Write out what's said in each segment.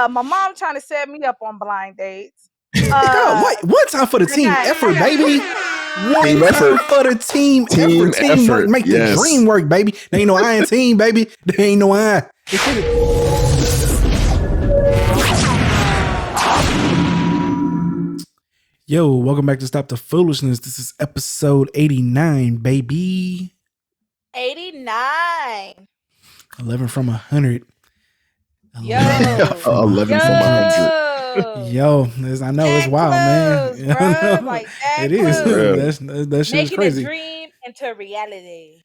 My mom trying to set me up on blind dates. One time for the team effort, baby. Team effort for the team effort. Teamwork make the dream work, baby. There ain't no I in team, baby. There ain't no I. Yo, welcome back to Stop the Foolishness. This is episode 89, baby. 89. 11 from 100. Yo. 11 from 100. Yo, I know it's wild, man. Bro, like it is. That shit is crazy. Making a dream into reality.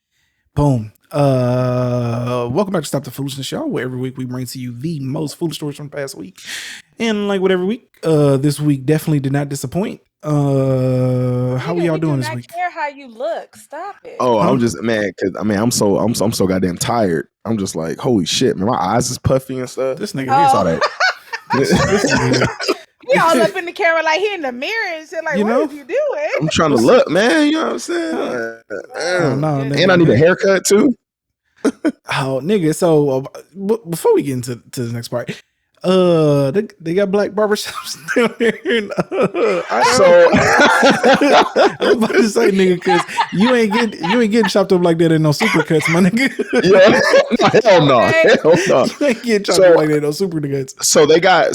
Boom. Welcome back to Stop the Foolishness, y'all, where every week we bring to you the most foolish stories from the past week. And like whatever week, this week definitely did not disappoint. How we y'all doing this week? I care how you look. Stop it. Oh, I'm just because I'm so goddamn tired. I'm just like, holy shit, man, my eyes is puffy and stuff. This nigga saw that. He all up in the camera like he in the mirror and shit. Like, what are you doing? I'm trying to look, man. You know what I'm saying? No, and I need a haircut too. Oh, nigga. So before we get into the next part, they got black barbershops down here. I'm about to say, nigga, because you ain't getting chopped up like that in no supercuts, my nigga. Yeah, hell no. You ain't getting chopped up like that in no supercuts. So they got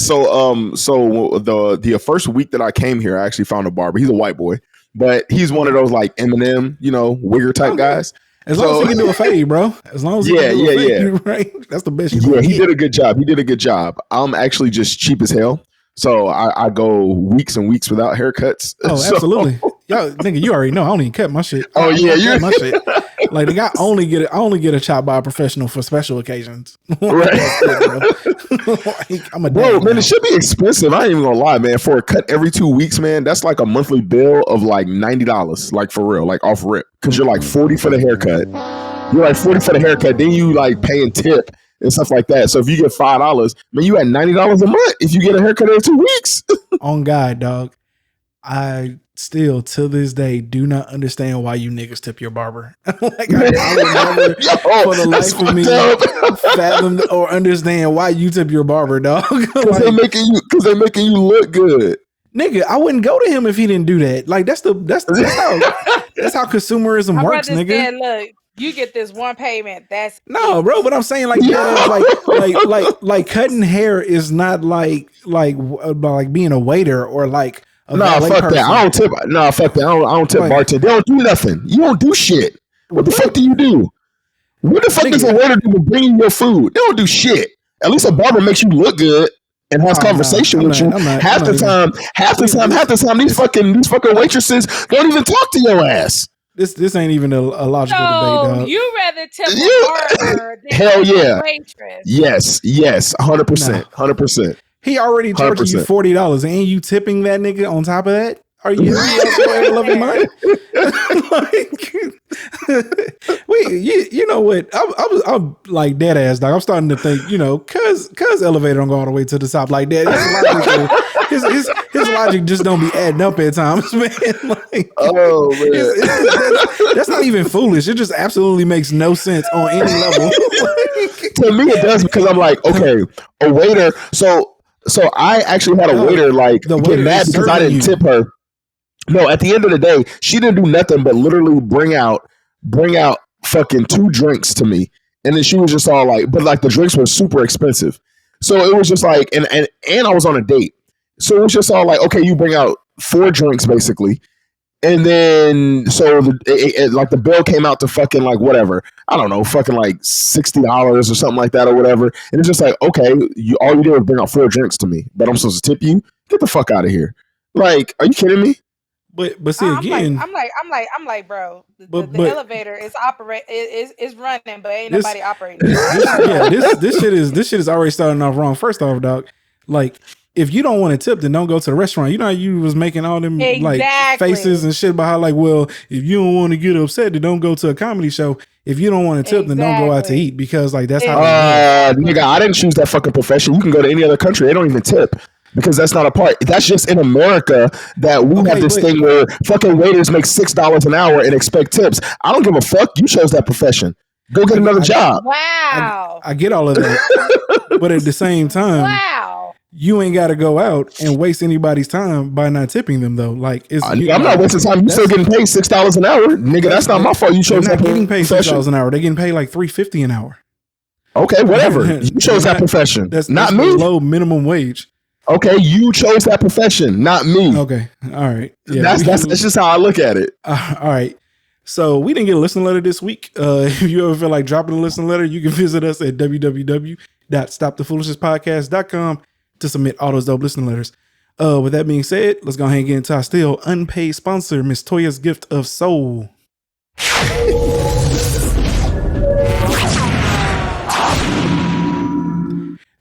the first week that I came here, I actually found a barber. He's a white boy, but he's one of those like Eminem, wigger type guys. As long as he can do a fade, bro. As long as he can do a fade, right? That's the best. Yeah, he did a good job. I'm actually just cheap as hell, so I go weeks and weeks without haircuts. Oh, absolutely. Yo, nigga, you already know I don't even cut my shit. Oh yeah, you cut my shit. Like I only get a chop by a professional for special occasions. Right. I'm a bro, man. It should be expensive. I ain't even gonna lie, man. For a cut every 2 weeks, man, that's like a monthly bill of like $90, like for real, like off rip. Because you're like 40 for the haircut. You're like 40 for the haircut. Then you like paying tip and stuff like that. So if you get $5, man, you at $90 a month if you get a haircut every 2 weeks. On God, dog. I still to this day do not understand why you niggas tip your barber. Like I would never for the life of me fathom or understand why you tip your barber, dog. Because they're making you look good. Nigga, I wouldn't go to him if he didn't do that. Like that's how consumerism works, nigga. Said, look, you get this one payment. That's no, bro. But I'm saying like cutting hair is not like being a waiter or like. No, fuck that. I don't tip. No, fuck that. I don't tip bartender. They don't do nothing. You don't do shit. What the fuck do you do? What the fuck does a waiter do to bring you your food? They don't do shit. At least a barber makes you look good and has conversation with you. Half the time, these fucking waitresses don't even talk to your ass. This ain't even a logical debate, dog. You rather tip a barber than hell yeah. A waitress. Yes, 100%. He already charging you $40, and you tipping that nigga on top of that? Are you love your mind? Wait, you know what? I'm like dead ass dog. I'm starting to think, cause elevator don't go all the way to the top like that. His logic just don't be adding up at times, man. Like, oh man, that's not even foolish. It just absolutely makes no sense on any level. To me, it does because I'm like, okay, a waiter. So I actually had a waiter like get mad because I didn't tip her. No, at the end of the day, she didn't do nothing but literally bring out fucking 2 drinks to me. And then she was just all like, but like the drinks were super expensive. So it was just like, and I was on a date. So it was just all like, okay, you bring out 4 drinks basically. And then, so like the bill came out to fucking like whatever. I don't know, fucking like $60 or something like that or whatever. And it's just like, okay, all you did was bring out 4 drinks to me, but I'm supposed to tip you? Get the fuck out of here. Like, are you kidding me? But see again, I'm like, bro, the elevator is running, but ain't nobody operating. This shit is already starting off wrong. First off, dog, like if you don't want to tip, then don't go to the restaurant. You know how you was making all them like faces and shit about how like, well, if you don't want to get upset, then don't go to a comedy show. If you don't want to tip, then don't go out to eat because like that's how. Nigga, I didn't choose that fucking profession. You can go to any other country; they don't even tip. Because that's not a part. That's just in America that we have this thing where fucking waiters make $6 an hour and expect tips. I don't give a fuck. You chose that profession. Go get another job. Wow. I get all of that. But at the same time, you ain't got to go out and waste anybody's time by not tipping them though. Like, I'm not wasting time. You still getting paid $6 an hour, nigga. That's not my fault. You chose not getting paid $6 an hour. They're getting paid like $3.50 an hour. Okay, whatever. You chose that profession. That's not me. Low minimum wage. Okay, you chose that profession, not me. Okay, all right. Yeah, that's just how I look at it. All right. So we didn't get a listener letter this week. If you ever feel like dropping a listener letter, you can visit us at www.stopthefoolishnesspodcast.com to submit all those dope listener letters. With that being said, let's go ahead and get into our still unpaid sponsor, Miss Toya's Gift of Soul.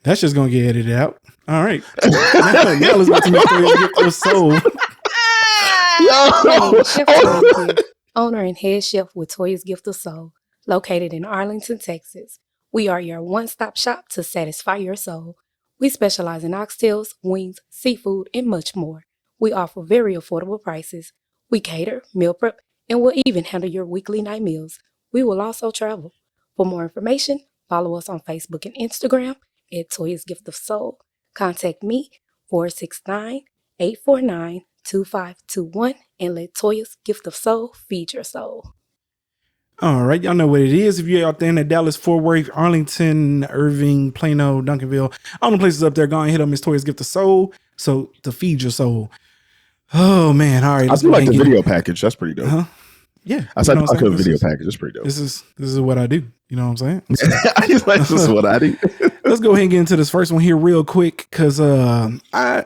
That's just gonna get edited out. All right. Now let's go to Miss Toya's Gift of Soul. Owner and head chef with Toya's Gift of Soul, located in Arlington, Texas. We are your one-stop shop to satisfy your soul. We specialize in oxtails, wings, seafood, and much more. We offer very affordable prices. We cater, meal prep, and we'll even handle your weekly night meals. We will also travel. For more information, follow us on Facebook and Instagram at Toya's Gift of Soul. Contact me, 469-849-2521, and let Toya's Gift of Soul feed your soul. All right, y'all know what it is. If you're out there in the Dallas, Fort Worth, Arlington, Irving, Plano, Duncanville, all the places up there, go and hit up Miss Toya's Gift of Soul. So to feed your soul. Oh man, all right. I do like the video package. That's pretty dope. Yeah, I said I could video package. That's pretty dope. This is what I do. You know what I'm saying? This is what I do. Let's go ahead and get into this first one here real quick because I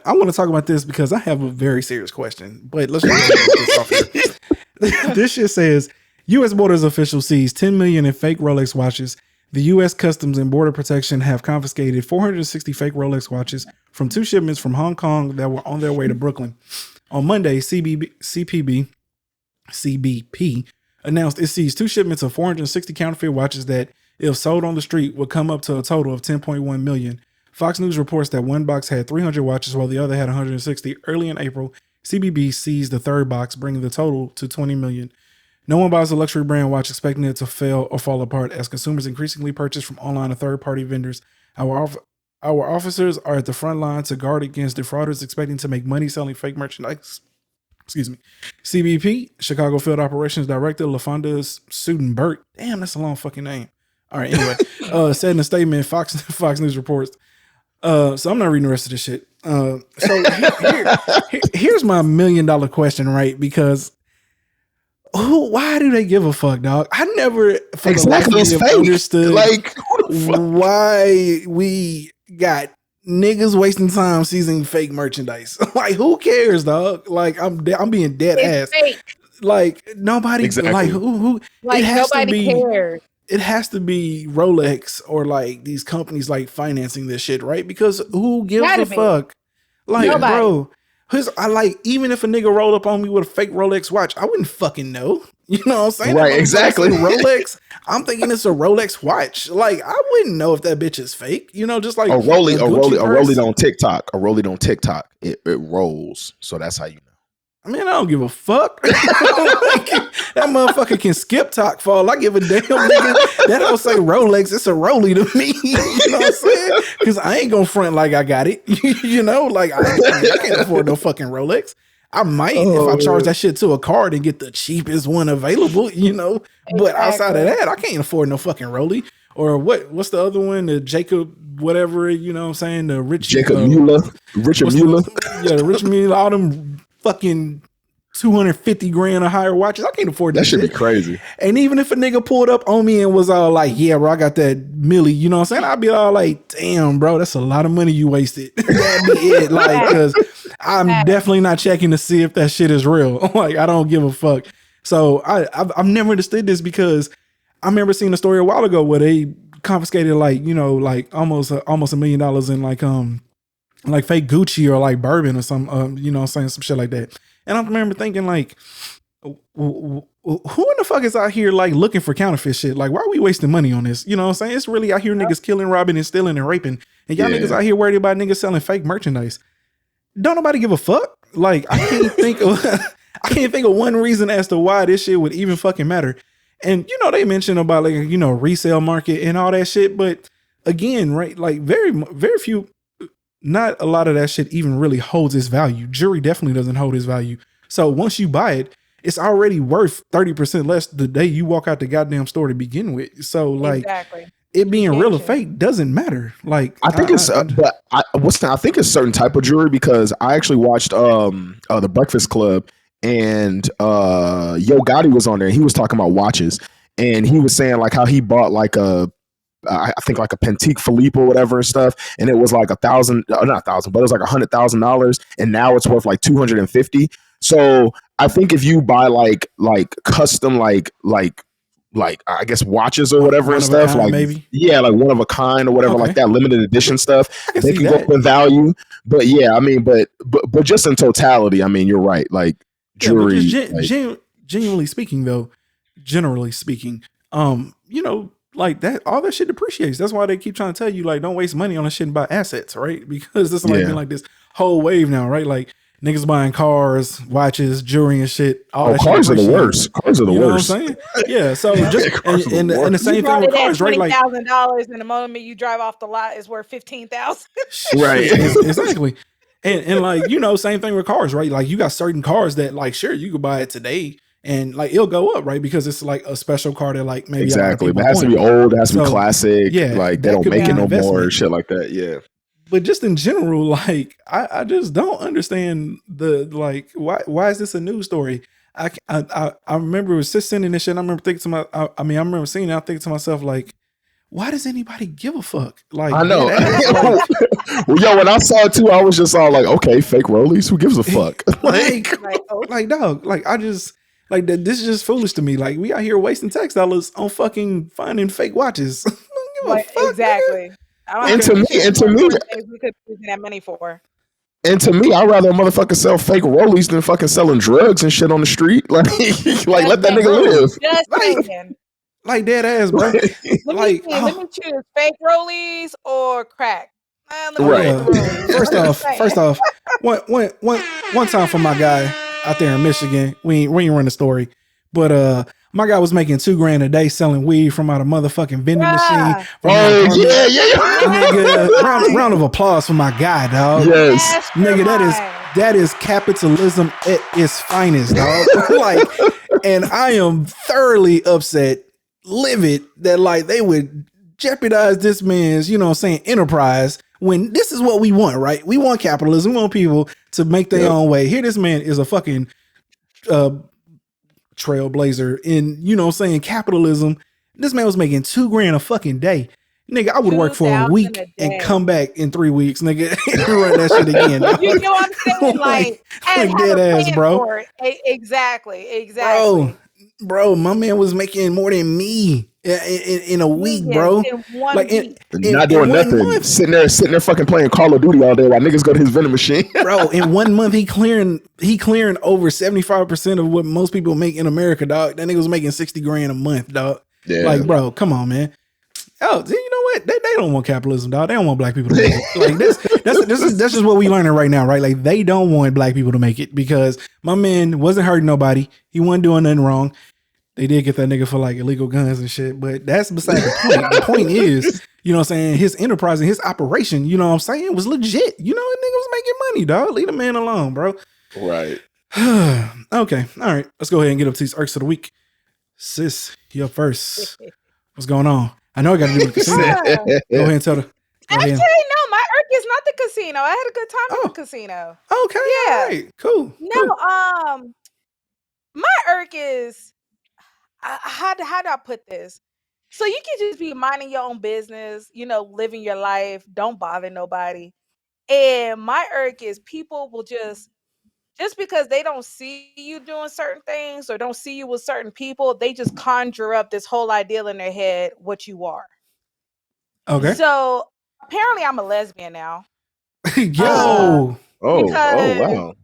want to talk about this because I have a very serious question. But let's just get this off here. This shit says U.S. Borders official sees 10 million in fake Rolex watches. The U.S. Customs and Border Protection have confiscated 460 fake Rolex watches from 2 shipments from Hong Kong that were on their way to Brooklyn. On Monday, CBP announced it seized 2 shipments of 460 counterfeit watches that, if sold on the street, would come up to a total of 10.1 million. Fox News reports that one box had 300 watches while the other had 160. Early in April, CBP seized the third box, bringing the total to 20 million. No one buys a luxury brand watch expecting it to fail or fall apart as consumers increasingly purchase from online or third-party vendors. Our officers are at the front line to guard against defrauders expecting to make money selling fake merchandise. Excuse me. CBP, Chicago Field Operations Director LaFonda Sudenberg. Damn, that's a long fucking name. All right, anyway, said in a statement, Fox News reports. So I'm not reading the rest of this shit. So here's my $1 million question, right? Because why do they give a fuck, dog? I never understood like why we got niggas wasting time seizing fake merchandise. Like, who cares, dog? Like, I'm being dead ass. Fake. Like, nobody. Exactly. Like, who? Like, nobody cares. It has to be Rolex or like these companies like financing this shit, right? Because who gives a fuck? Like, nobody. Bro. I like, even if a nigga rolled up on me with a fake Rolex watch, I wouldn't fucking know. You know what I'm saying? Right, exactly. Rolex. I'm thinking it's a Rolex watch. Like, I wouldn't know if that bitch is fake. You know, just like a rolling on TikTok. A rolling on TikTok. It rolls. So that's how you know. I mean, I don't give a fuck. That motherfucker can skip talk fall. I give a damn nigga. That don't say Rolex. It's a Rolly to me. You know what I'm saying? Because I ain't gonna front like I got it. You know, like I can't afford no fucking Rolex. I might if I charge that shit to a card and get the cheapest one available, you know. Exactly. But outside of that, I can't afford no fucking Rolly. Or what's the other one? The Jacob, whatever, you know what I'm saying? The Jacob Mueller. Richard Mueller. Yeah, the Richard Mueller, all them fucking 250 grand or higher watches. I can't afford that. That should be crazy. And even if a nigga pulled up on me and was all like, yeah, bro, I got that milli, you know what I'm saying? I'd be all like, damn, bro, that's a lot of money you wasted. That'd be it. Like, because I'm definitely not checking to see if that shit is real. Like, I don't give a fuck. So I've never understood this because I remember seeing a story a while ago where they confiscated like, you know, like almost $1 million in like fake Gucci or like bourbon or some, you know, saying some shit like that. And I remember thinking like, who in the fuck is out here like looking for counterfeit shit? Like, why are we wasting money on this? You know what I'm saying? It's really out here niggas killing, robbing, and stealing and raping. And y'all niggas out here worried about niggas selling fake merchandise. Don't nobody give a fuck. Like, I can't think of one reason as to why this shit would even fucking matter. And, you know, they mentioned about like, you know, resale market and all that shit. But again, right, like very, very few not a lot of that shit even really holds its value. Jewelry definitely doesn't hold its value. So once you buy it, it's already worth 30% less the day you walk out the goddamn store to begin with. So like it being real or fake doesn't matter. Like I think I think it's certain type of jewelry, because I actually watched the Breakfast Club, and Yo Gotti was on there. He was talking about watches, and he was saying like how he bought like I think like a Pentique Philippe or whatever and stuff, and it was like $1,000, not $1,000, but it was like $100,000, and now it's worth like 250. So I think if you buy like custom like I guess watches or whatever and stuff, like maybe like one of a kind or whatever, like that limited edition stuff, they can go up in value. But yeah, I mean, but just in totality, I mean, you're right. Like jewelry, genuinely speaking, though, generally speaking, you know, like that, all that shit depreciates. That's why they keep trying to tell you like don't waste money on the shit and buy assets, right? Because this like been like this whole wave now, right? Like niggas buying cars, watches, jewelry and shit. All that cars shit are the worst. Cars are the worst. Know what I'm saying? Yeah. So just and the same thing with cars, right? Like $20,000, and the moment you drive off the lot is worth $15,000. Right. Exactly. And like, you know, same thing with cars, right? Like you got certain cars that like, sure, you could buy it today and like it'll go up, right? Because it's like a special car that like maybe exactly, but it has to be old, it has to be classic. Yeah, like they don't make it no more, shit like that. Yeah. But just in general, like I just don't understand the like why is this a news story? I remember was just sending this shit. And I remember thinking to I remember seeing it. I think to myself like, why does anybody give a fuck? Like I know. Well, yo, when I saw it too, I was just all like, okay, fake Rollies. Who gives a fuck? like dog. Like I just like that. This is just foolish to me. Like we out here wasting tax dollars on fucking finding fake watches. Exactly. Man. And to me, we could use that money for. And to me, I'd rather a motherfucker sell fake Rollies than fucking selling drugs and shit on the street. Like let that nigga live. Just like dead ass, bro. Let me choose fake Rollies or crack. First off, one time for my guy out there in Michigan, we ain't run the story, but my guy was making $2,000 a day selling weed from out a motherfucking vending machine. Nigga, round of applause for my guy, dog. Yes, nigga, that is capitalism at its finest, dog. Like, and I am thoroughly upset, livid that like they would jeopardize this man's, you know what I'm saying, enterprise when this is what we want, right? We want capitalism. We want people to make their own way. Here, this man is a fucking trailblazer in, you know what I'm saying, capitalism. This man was making $2,000 a fucking day. Nigga, I would work for a week and come back in 3 weeks, nigga, and run that shit again. You know what I'm saying? Like dead ass, bro. Exactly. Bro, my man was making more than me in a week, bro. Like not doing nothing, sitting there fucking playing Call of Duty all day while niggas go to his vending machine. Bro, in 1 month he clearing over 75% of what most people make in America, dog. That nigga was making $60,000 a month, dog. Yeah. Like, bro, come on, man. Oh, you know what? They don't want capitalism, dog. They don't want black people to make it. Like that's just what we learning right now, right? Like they don't want black people to make it because my man wasn't hurting nobody. He wasn't doing nothing wrong. They did get that nigga for like illegal guns and shit, but that's beside the point. The point is, you know what I'm saying, his enterprise and his operation, you know what I'm saying, was legit. You know, that nigga was making money, dog. Leave the man alone, bro. Right. Okay. All right. Let's go ahead and get up to these Irks of the week. Sis, you up first. What's going on? I know I got to do with the casino. Go ahead and tell the. Actually, no, my Irk is not the casino. I had a good time at the casino. Okay. Yeah. All right. Cool. No, my Irk is. How do I put this? So you can just be minding your own business, you know, living your life, don't bother nobody. And my Irk is people will just because they don't see you doing certain things or don't see you with certain people, they just conjure up this whole ideal in their head what you are. Okay. So apparently I'm a lesbian now. Yo. Wow.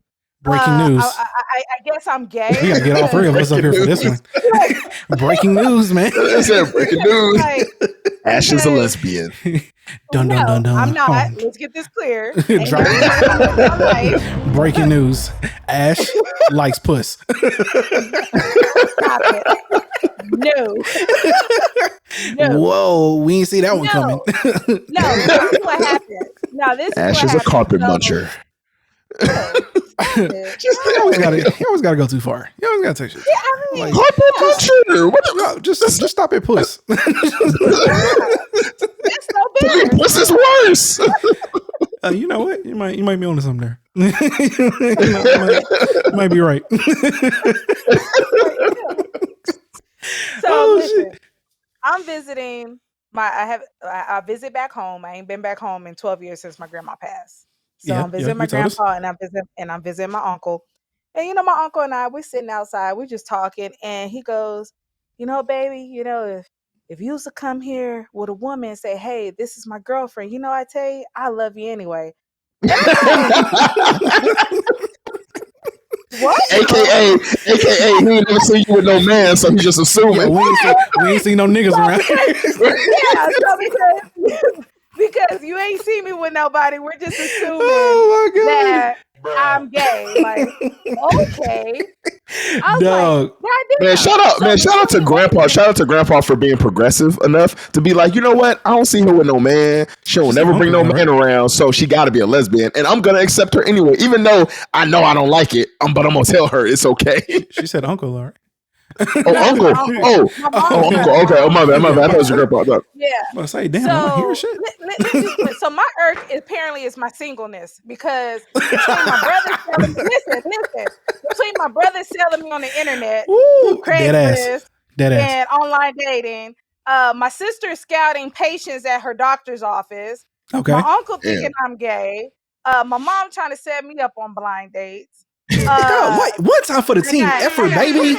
Breaking news. I guess I'm gay. We gotta get all three of us up here for this one. Breaking news, man. Breaking news. Ash is a lesbian. Dun. I'm not. Let's get this clear. Breaking news. Ash likes puss. Stop it. No. Whoa, we ain't see that one coming. No, that's what happened. Now this is Ash what is a happened. carpet So, muncher. You always gotta go too far. You always gotta take shit. yeah, I mean, Carpet muncher. What? Just stop at puss. it's no better. Puss is worse. You know what? You might be onto something there. you might be right. So listen, I'm visiting I visit back home. I ain't been back home in 12 years since my grandma passed. So I'm visiting my grandpa and I'm visiting my uncle. And my uncle and I, we're sitting outside, we're just talking, and he goes, baby, if you was to come here with a woman and say, hey, this is my girlfriend, I tell you, I love you anyway. What? AKA, he ain't never seen you with no man, so he's just assuming. We ain't seen no niggas around. Yeah, so because you ain't seen me with nobody, we're just assuming that I'm gay. Like, okay. Dog. Shout out to grandpa. Shout out to grandpa for being progressive enough to be like, you know what? I don't see her with no man. She'll never bring no man around, so she got to be a lesbian, and I'm gonna accept her anyway, even though I know I don't like it. But I'm gonna tell her it's okay. She said uncle, all right. Uncle. Uncle. Okay. Oh, my bad. I thought it was your grandpa. No. Yeah. I say, damn, I don't hear shit. So my irk apparently is my singleness, because between my brother selling me on the internet, Craigslist, and online dating, my sister scouting patients at her doctor's office, okay, my uncle thinking I'm gay, my mom trying to set me up on blind dates. One time for the team effort, baby.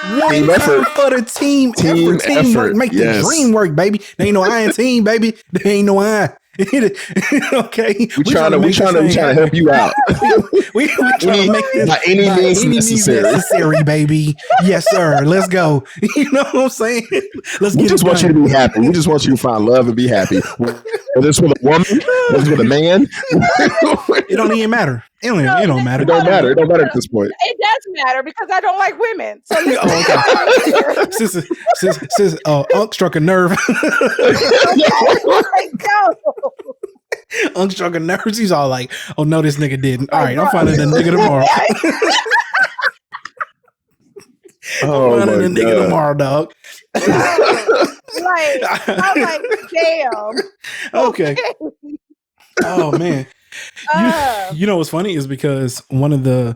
One time for the team effort. Teamwork. Make the dream work, baby. There ain't no I in team, baby. There ain't no I. Okay, we trying to help you out. we trying to make this by any means necessary, baby. Yes, sir. Let's go. You know what I'm saying? We just want you to be happy. We just want you to find love and be happy. Whether it's with a woman, whether it's with a man, it don't even matter. It don't matter. It don't matter. It don't matter at this point. It does matter because I don't like women. So sis, Unc struck a nerve. Unc struck a nerve. He's all like, "Oh no, this nigga didn't." All right, I'm finding the nigga tomorrow. I'm finding the nigga tomorrow, dog. I'm like, damn. Okay. Oh man. You know what's funny is because one of the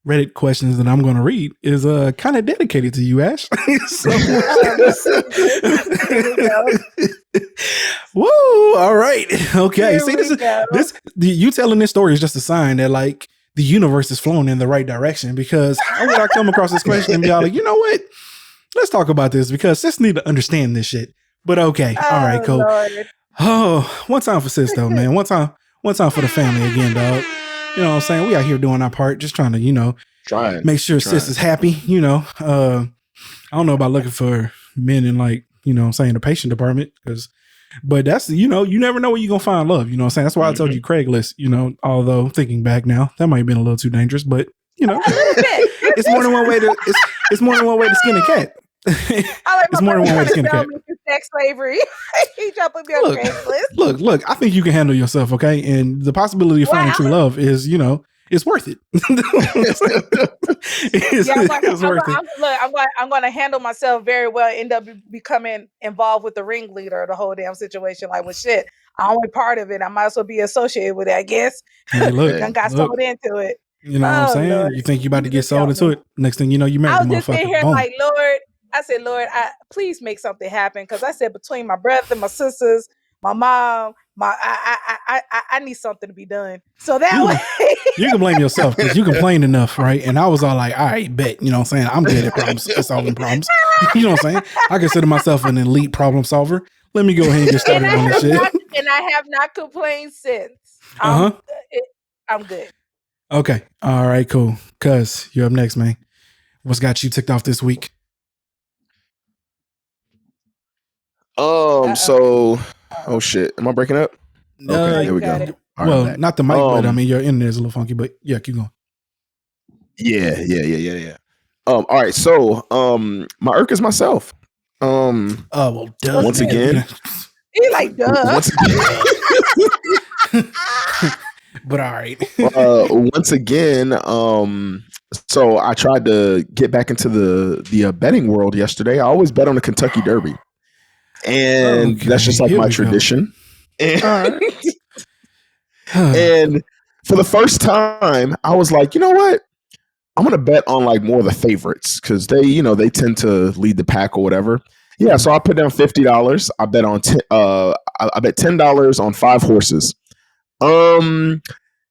Reddit questions that I'm going to read is kind of dedicated to you, Ash. Woo! All right. Okay. Here See, this you telling this story is just a sign that like the universe is flowing in the right direction. Because how would I come across this question and be all like, you know what? Let's talk about this because sis need to understand this shit. But okay. All right. Cool. Lord. Oh, one time for sis though, man. One time for the family again, dog. You know what I'm saying? We out here doing our part, just trying to, make sure sis is happy. I don't know about looking for men in like, the patient department, but that's, you never know where you're going to find love. You know what I'm saying? That's why I told you Craigslist, although thinking back now, that might have been a little too dangerous, but it's more than one way to, it's more than one way to skin a cat. It's more than one way to skin a cat. Sex slavery. He jumping me on Craigslist. Look, I think you can handle yourself, okay? And the possibility of finding true love is, it's worth it. It's worth it. I'm going to handle myself very well. End up becoming involved with the ringleader of the whole damn situation. Like, well, shit, I'm only part of it. I might as well be associated with it, I guess. Hey, look, I got sold into it. You know what I'm saying? Lord. You think you about to get sold into it? Next thing you know, you married the motherfucker. I was just sitting here like, Lord. I said, Lord, please make something happen. Because I said, between my brother, my sisters, my mom, I need something to be done. So that way. You can blame yourself because you complained enough, right? And I was all like, all right, bet. You know what I'm saying? I'm good at solving problems. You know what I'm saying? I consider myself an elite problem solver. Let me go ahead and get started on this shit. And I have not complained since. I'm good. Okay. All right, cool. Cuz, you're up next, man. What's got you ticked off this week? So, oh shit, am I breaking up? Okay, here we go. Well, not the mic, but I mean, your internet is a little funky, but yeah, keep going. Yeah. All right, so, my irk is myself. Well, duh. Once again. He like, duh. But all right. Once again, so I tried to get back into the betting world yesterday. I always bet on the Kentucky Derby, and that's just like my tradition. And, and for the first time, I was like, you know what? I'm gonna bet on like more of the favorites because they tend to lead the pack or whatever. Yeah, so I put down $50. I bet on I bet $10 on 5 horses.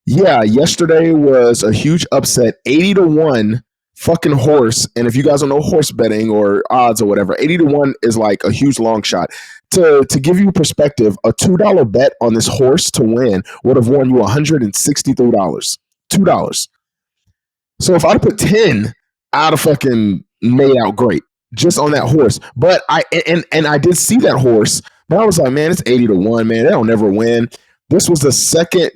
Yeah, yesterday was a huge upset, 80-1 fucking horse. And if you guys don't know horse betting or odds or whatever, 80-1 is like a huge long shot. To give you perspective, a $2 bet on this horse to win would have won you $163. $2. So if I'd put 10, I'd have fucking made out great just on that horse. But I did see that horse, but I was like, man, it's 80-1, man. They don't never win. This was the second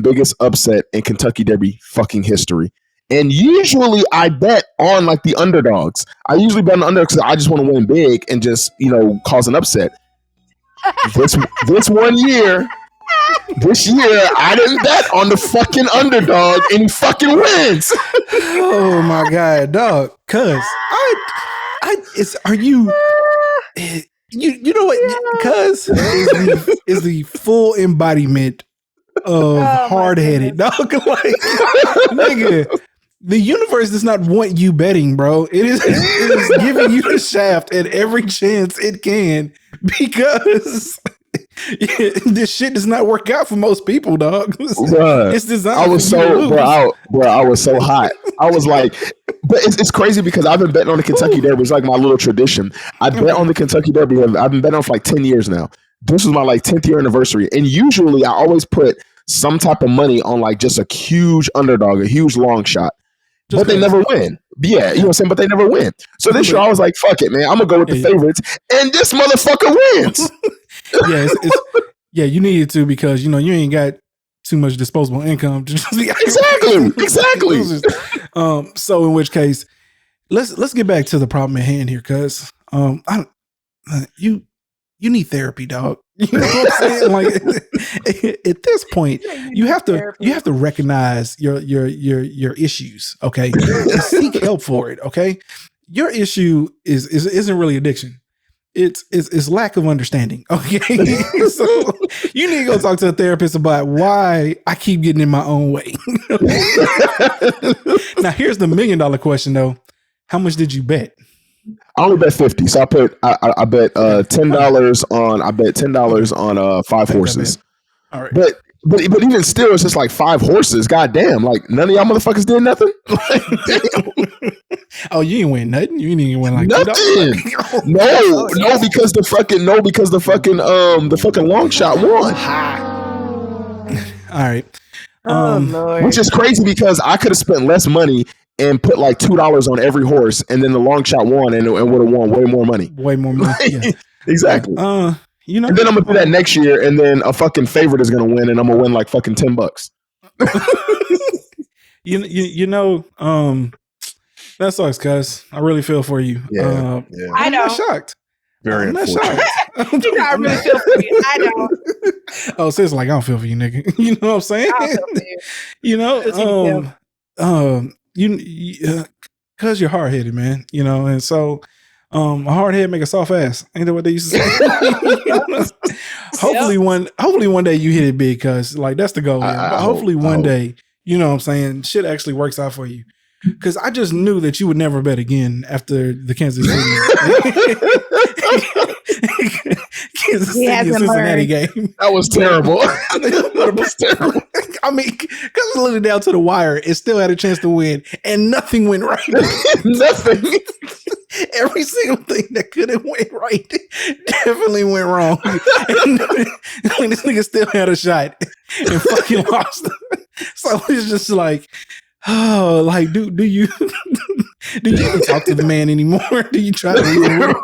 biggest upset in Kentucky Derby fucking history. And usually I bet on like the underdogs. I usually bet on the underdogs because I just want to win big and just, cause an upset. This year, I didn't bet on the fucking underdog and he fucking wins. Oh my God, dog. Cuz are you you know what? Cuz is the full embodiment of hard-headed, dog. Like, nigga, the universe does not want you betting, bro. It is giving you the shaft at every chance it can because this shit does not work out for most people, dog. It's designed. I was I was so hot. I was like, but it's crazy because I've been betting on the Kentucky Derby. It's like my little tradition. I bet on the Kentucky Derby. I've been betting on for like 10 years now. This was my like 10th year anniversary, and usually I always put some type of money on like just a huge underdog, a huge long shot. But they never win. Yeah, you know what I'm saying? But they never win. So this year I was like, fuck it, man. I'm going to go with the favorites. And this motherfucker wins. Yeah, you needed to because, you ain't got too much disposable income. Exactly. So in which case, let's get back to the problem at hand here because you need therapy, dog. You know what I'm saying? Like at this point, you have to recognize your issues, okay? And seek help for it, okay? Your issue isn't really addiction. It's lack of understanding, okay? So you need to go talk to a therapist about why I keep getting in my own way. Now here's the $1 million question though. How much did you bet? I only bet 50. So I bet $10 on 5 horses. All right. But even still, it's just like 5 horses. God damn. Like none of y'all motherfuckers did nothing. Damn. Oh, you didn't win nothing. You didn't even win like nothing. No, because the fucking long shot won. All right. Lord. Which is crazy because I could have spent less money and put like $2 on every horse, and then the long shot won, and would have won way more money. Yeah. Exactly. And then I'm gonna do that next year, and then a fucking favorite is gonna win, and I'm gonna win like fucking $10. That sucks, cuz I really feel for you. Yeah. I know. I'm not shocked. Very I'm not unfortunate. shocked. I really feel for you. I know. Oh, so it's like I don't feel for you, nigga. You know what I'm saying? I don't feel for you. Cause you're hard headed, man. And so a hard head make a soft ass. Ain't that what they used to say? Hopefully one day you hit it big, cause like that's the goal. But hopefully one day, you know what I'm saying, shit actually works out for you. Because I just knew that you would never bet again after the Kansas City and Cincinnati game. That was terrible. That was terrible. I mean, because it literally down to the wire, it still had a chance to win, and nothing went right. Nothing. Every single thing that could have went right definitely went wrong. And this nigga still had a shot and fucking lost. So it's just like, oh, like do you even talk to the man anymore? Do you try to leave him?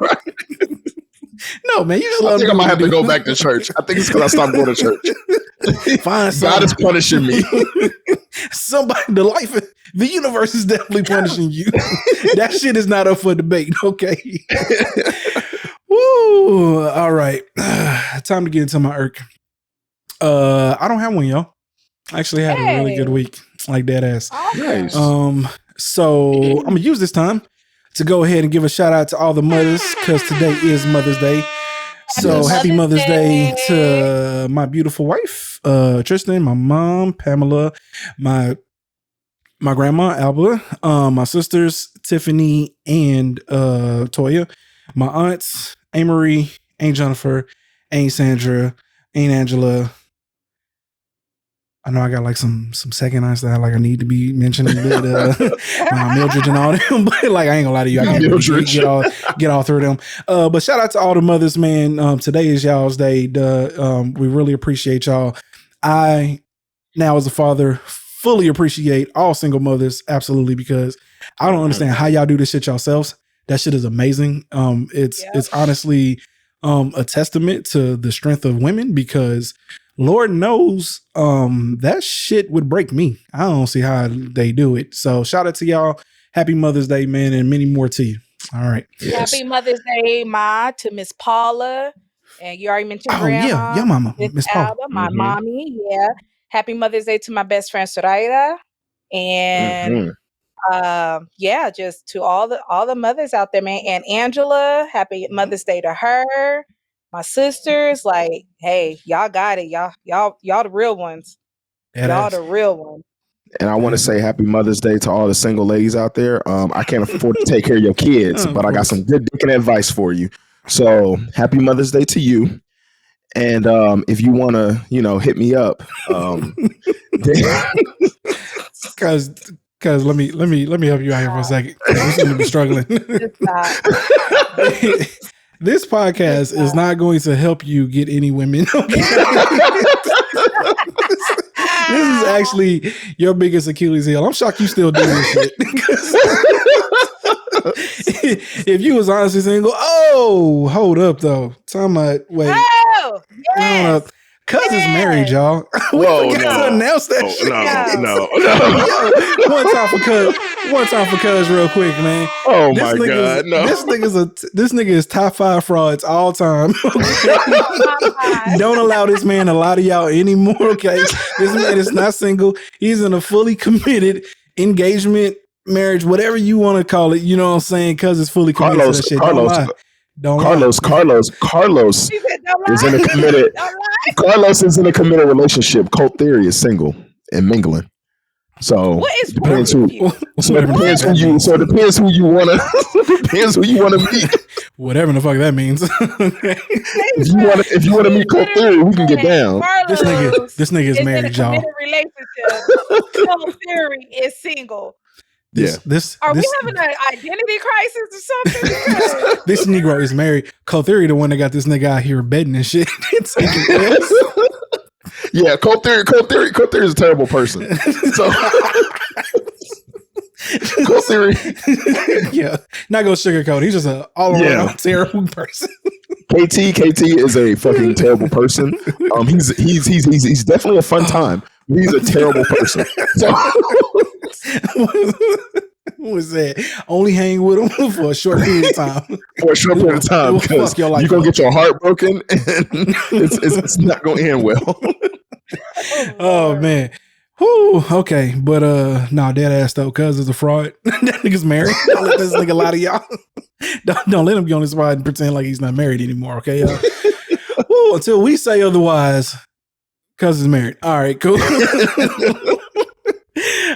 No, man. You just I think I might have to go back to church. I think it's because I stopped going to church. God is punishing me. The universe is definitely punishing you. That shit is not up for debate. Okay. Woo. All right. Time to get into my irk. I don't have one, y'all. I actually had a really good week, like dead ass. Nice. So I'm gonna use this time to go ahead and give a shout out to all the mothers because today is Mother's Day. So happy Mother's Day to my beautiful wife, Tristan, my mom, Pamela, my grandma, Alba, my sisters, Tiffany and Toya, my aunts, Amory, Aunt Jennifer, Aunt Sandra, Aunt Angela. I know I got like some second aunts that like I need to be mentioning, but Mildred and all them. But like I ain't gonna lie to you, I can't really get all through them. But shout out to all the mothers, man. Today is y'all's day. We really appreciate y'all. I now as a father fully appreciate all single mothers, absolutely, because I don't understand how y'all do this shit yourselves. That shit is amazing. It's honestly a testament to the strength of women because Lord knows that shit would break me. I don't see how they do it. So shout out to y'all. Happy Mother's Day, man, and many more to you. All right. Yes. Happy Mother's Day, Ma, to Miss Paula. And you already mentioned Grandma. Yeah, mama. Miss Paula. My mommy, yeah. Happy Mother's Day to my best friend Soraya. And yeah, just to all the mothers out there, man. And Angela, happy Mother's Day to her. My sisters, like, hey, y'all got it. Y'all the real ones. Y'all the real ones. And I want to say happy Mother's Day to all the single ladies out there. I can't afford to take care of your kids, but I got some good dick and advice for you. So happy Mother's Day to you. And if you want to, hit me up, because let me help you out here for a second. This is gonna be struggling. This podcast is not going to help you get any women. This is actually your biggest Achilles heel. I'm shocked you still do this shit. If you was honestly single, hold up though. Time out. Wait. Oh, yes. Cuz is married, y'all. Whoa, no. To announce that shit. No. One time for Cuz real quick, man. Oh my God, no. This nigga is top 5 frauds all time. Don't allow this man to lie to y'all anymore, okay? This man is not single. He's in a fully committed engagement, marriage, whatever you want to call it. You know what I'm saying? Cuz is fully committed to that shit. Carlos is in a committed. Carlos is in a committed relationship. Cult Theory is single and mingling. So it depends who. So it depends who you. So it depends who you wanna. Depends who you wanna meet. Whatever the fuck that means. If you wanna meet Cult Theory, we can get down. This nigga is married, y'all. Relationship. Cult Theory is single. Are we having an identity crisis or something? This Negro is married. Cult Theory, the one that got this nigga out here bedding and shit. Yeah, Cult Theory is a terrible person. So Cult Theory, yeah, not gonna sugarcoat. He's just an all around terrible person. KT is a fucking terrible person. He's definitely a fun time. He's a terrible person. So, what was that? Only hang with him for a short period of time. Because you're gonna get your heart broken, and it's not gonna end well. Oh man. Whew, okay, but dead ass though, cuz is a fraud. That nigga's married. Don't let this nigga lie to y'all. Don't let him get on his ride and pretend like he's not married anymore, okay, y'all? Woo, until we say otherwise, cuz is married. All right, cool.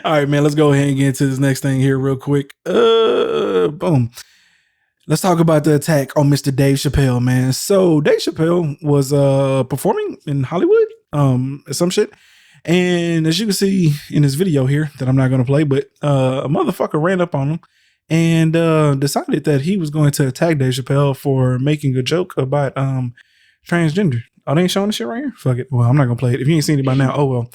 All right, man, let's go ahead and get into this next thing here real quick. Boom. Let's talk about the attack on Mr. Dave Chappelle, man. So Dave Chappelle was performing in Hollywood, some shit. And as you can see in this video here that I'm not going to play, but a motherfucker ran up on him and decided that he was going to attack Dave Chappelle for making a joke about transgender. Oh, they ain't showing the shit right here? Fuck it. Well, I'm not going to play it. If you ain't seen it by now, oh well.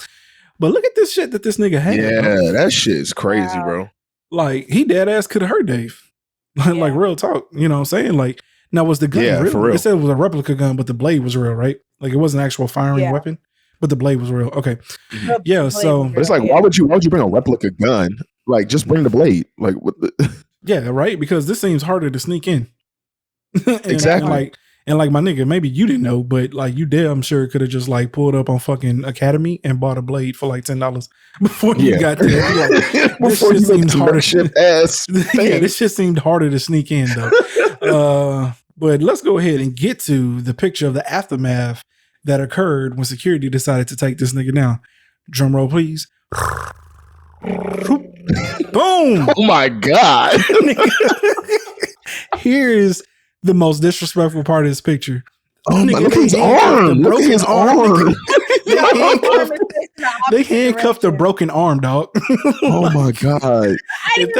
But look at this shit that this nigga had. Yeah, bro. That shit is crazy, bro. Like, he dead ass could have hurt Dave. Like, real talk. You know what I'm saying? Like, now was the gun real? For real? It said it was a replica gun, but the blade was real, right? Like, it wasn't an actual firing weapon, but the blade was real. Okay. Yeah, so. But it's like, why would you bring a replica gun? Like, just bring the blade. Like, what the? Yeah, right? Because this seems harder to sneak in. Exactly. And like my nigga, maybe you didn't know, but like you damn sure could have just like pulled up on fucking Academy and bought a blade for like $10 before you got there. Like, before you seemed harder. Yeah, this shit seemed harder to sneak in though. But let's go ahead and get to the picture of the aftermath that occurred when security decided to take this nigga down. Drum roll, please. Boom! Oh my God. Here's the most disrespectful part of this picture. Oh my, look at his arm. Look at his arm. They handcuffed a broken arm, dog. Oh my God. If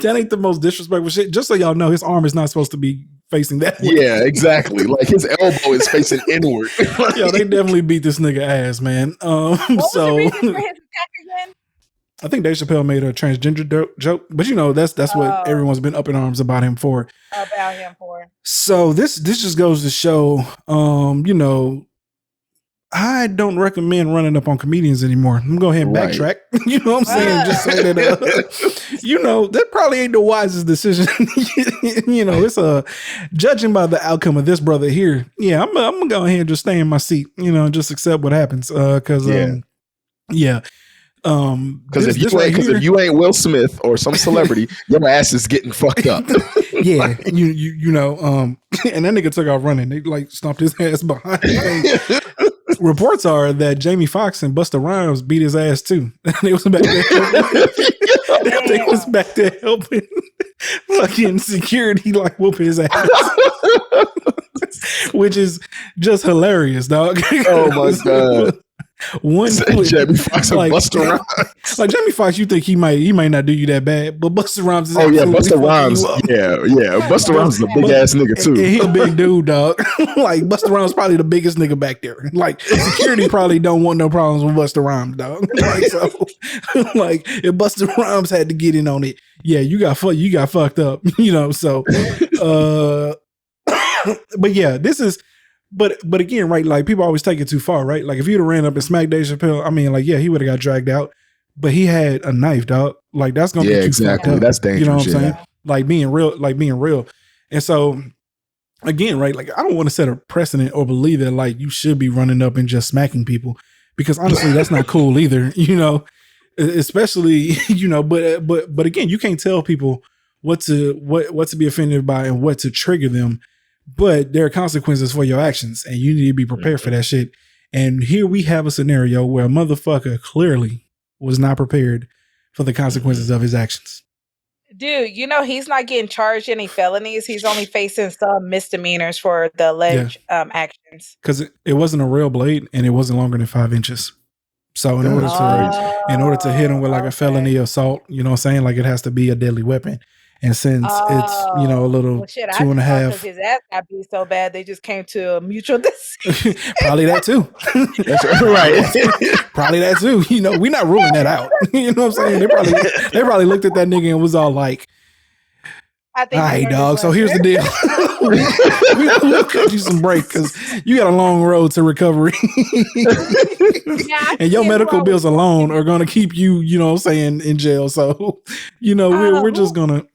that ain't the most disrespectful shit, just so y'all know, his arm is not supposed to be facing that way. Yeah, exactly. Like his elbow is facing inward. Yo, they definitely beat this nigga ass, man. What was the reason for his attack again? I think Dave Chappelle made a transgender joke, but you know that's what everyone's been up in arms about him for. So this just goes to show, you know, I don't recommend running up on comedians anymore. I'm gonna go ahead and backtrack. You know what I'm saying? Just say that, you know, that probably ain't the wisest decision. You know, it's judging by the outcome of this brother here. Yeah, I'm gonna go ahead and just stay in my seat. You know, just accept what happens. Because if you ain't Will Smith or some celebrity, your ass is getting fucked up. Yeah, like, you know, and that nigga took off running. They like stomped his ass behind him. Reports are that Jamie Foxx and Busta Rhymes beat his ass too. They was back there. They was back there helping fucking security, like whooping his ass, which is just hilarious, dog. Oh my God. One Jamie Foxx and Busta Rhymes. Like Jamie Foxx, you think he might not do you that bad, but Busta Rhymes is Busta Rhymes. Yeah. Busta Rhymes is a big ass nigga too. And he a big dude, dog. Like Busta Rhymes probably the biggest nigga back there. Like security probably don't want no problems with Busta Rhymes, dog. Like so, like if Busta Rhymes had to get in on it, yeah, you got fucked up, you know. So, but yeah, this is. But again, right, like people always take it too far, right? Like if you'd have ran up and smacked Dave Chappelle, I mean, like, yeah, he would have got dragged out, but he had a knife, dog. Like that's gonna get you fucked up. That's dangerous. You know what I'm saying? Like being real. And so again, right, like I don't want to set a precedent or believe that like you should be running up and just smacking people, because honestly, that's not cool either, you know. Especially, you know, but again, you can't tell people what to be offended by and what to trigger them. But there are consequences for your actions, and you need to be prepared for that shit. And here we have a scenario where a motherfucker clearly was not prepared for the consequences of his actions. Dude, you know, he's not getting charged any felonies. He's only facing some misdemeanors for the alleged actions. Because it wasn't a real blade, and it wasn't longer than 5 inches. So in order to hit him with like a felony assault, you know what I'm saying? Like it has to be a deadly weapon. And since it's, you know, a little 2.5. His ass got beat so bad, they just came to a mutual decision. Probably that too. That's right. Probably that too. You know, we're not ruling that out. You know what I'm saying? They probably looked at that nigga and was all like, all right, dog. So here's the deal. We'll cut you some break because you got a long road to recovery. And your medical bills alone are going to keep you, you know what I'm saying, in jail. So, you know, we're just going to.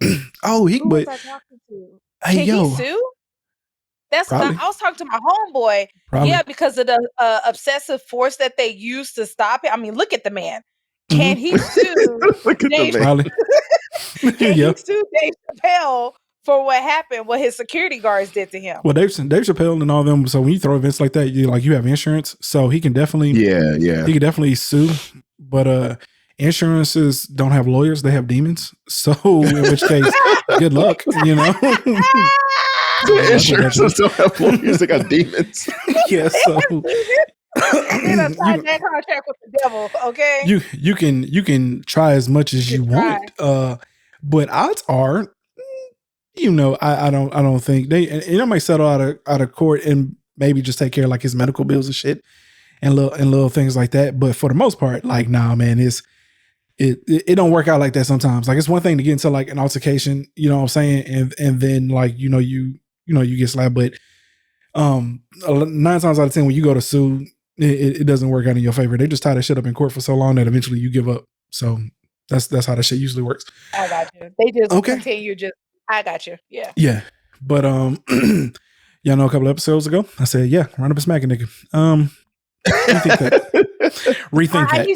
Hey, yo. He sue? That's what I was talking to my homeboy. Probably. Yeah, because of the obsessive force that they use to stop it. I mean, look at the man. Can he sue? Look at the man. Can he sue Dave Chappelle for what happened, what his security guards did to him? Well, Dave Chappelle and all them. So when you throw events like that, you have insurance, so he can definitely, he can definitely sue. But insurances don't have lawyers; they have demons. So in which case, good luck. You know, insurances don't have lawyers; they got demons. Yeah, so. Sign that contract with the devil, okay? You can try as much as you want, but odds are, you know, I don't think they might settle out of court and maybe just take care of like his medical bills and shit and little things like that. But for the most part, like, nah, man, it don't work out like that sometimes. Like it's one thing to get into like an altercation, you know what I'm saying, and then like you get slapped, but 9 times out of 10 when you go to sue. It doesn't work out in your favor. They just tie that shit up in court for so long that eventually you give up. So that's how that shit usually works. I got you. They just continue. I got you. Yeah. Yeah. But y'all know a couple episodes ago, I said, yeah, run up and smack a nigga. Rethink that. Rethink that.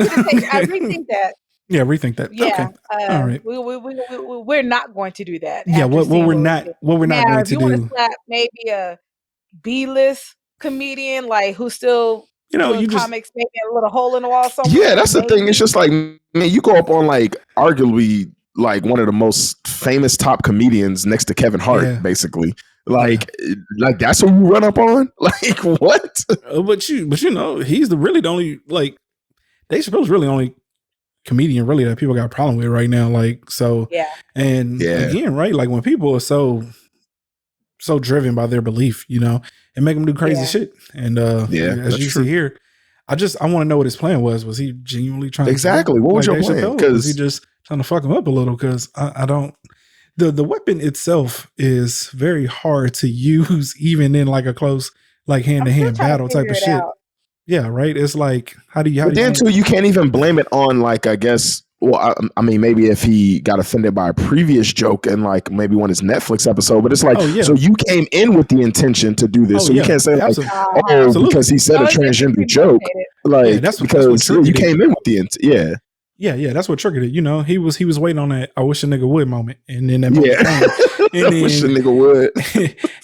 I rethink that. Yeah, rethink that. Yeah. Okay. All right. We're not going to do that. Yeah, what we're not going to do. You want to slap maybe a B-list comedian like who's still doing comics, maybe a little hole in the wall somewhere. Yeah, that's the thing. It's just like, man, you go up on like arguably like one of the most famous top comedians next to Kevin Hart, basically. Like that's who you run up on? Like what? But you know, he's really the only like Dave Chappelle's really the only comedian really that people got a problem with right now. Like so, again, right? Like when people are so driven by their belief, you know, and make them do crazy shit. And as you see here, I want to know what his plan was. Was he genuinely trying exactly? What was your plan? Was he just trying to fuck him up a little? Because I don't. The weapon itself is very hard to use, even in like a close, like hand to hand battle type of shit. Out. Yeah, right. It's like how do you? Then too, you can't even blame it on like I guess. Well, I mean, maybe if he got offended by a previous joke and like maybe one his Netflix episode, but it's like, so you came in with the intention to do this, so you can't say like, because he said a transgender joke, like that's because you came in with the intent, Yeah, that's what triggered it. You know, he was waiting on that "I wish a nigga would" moment, and then that moment came. And I wish a nigga would.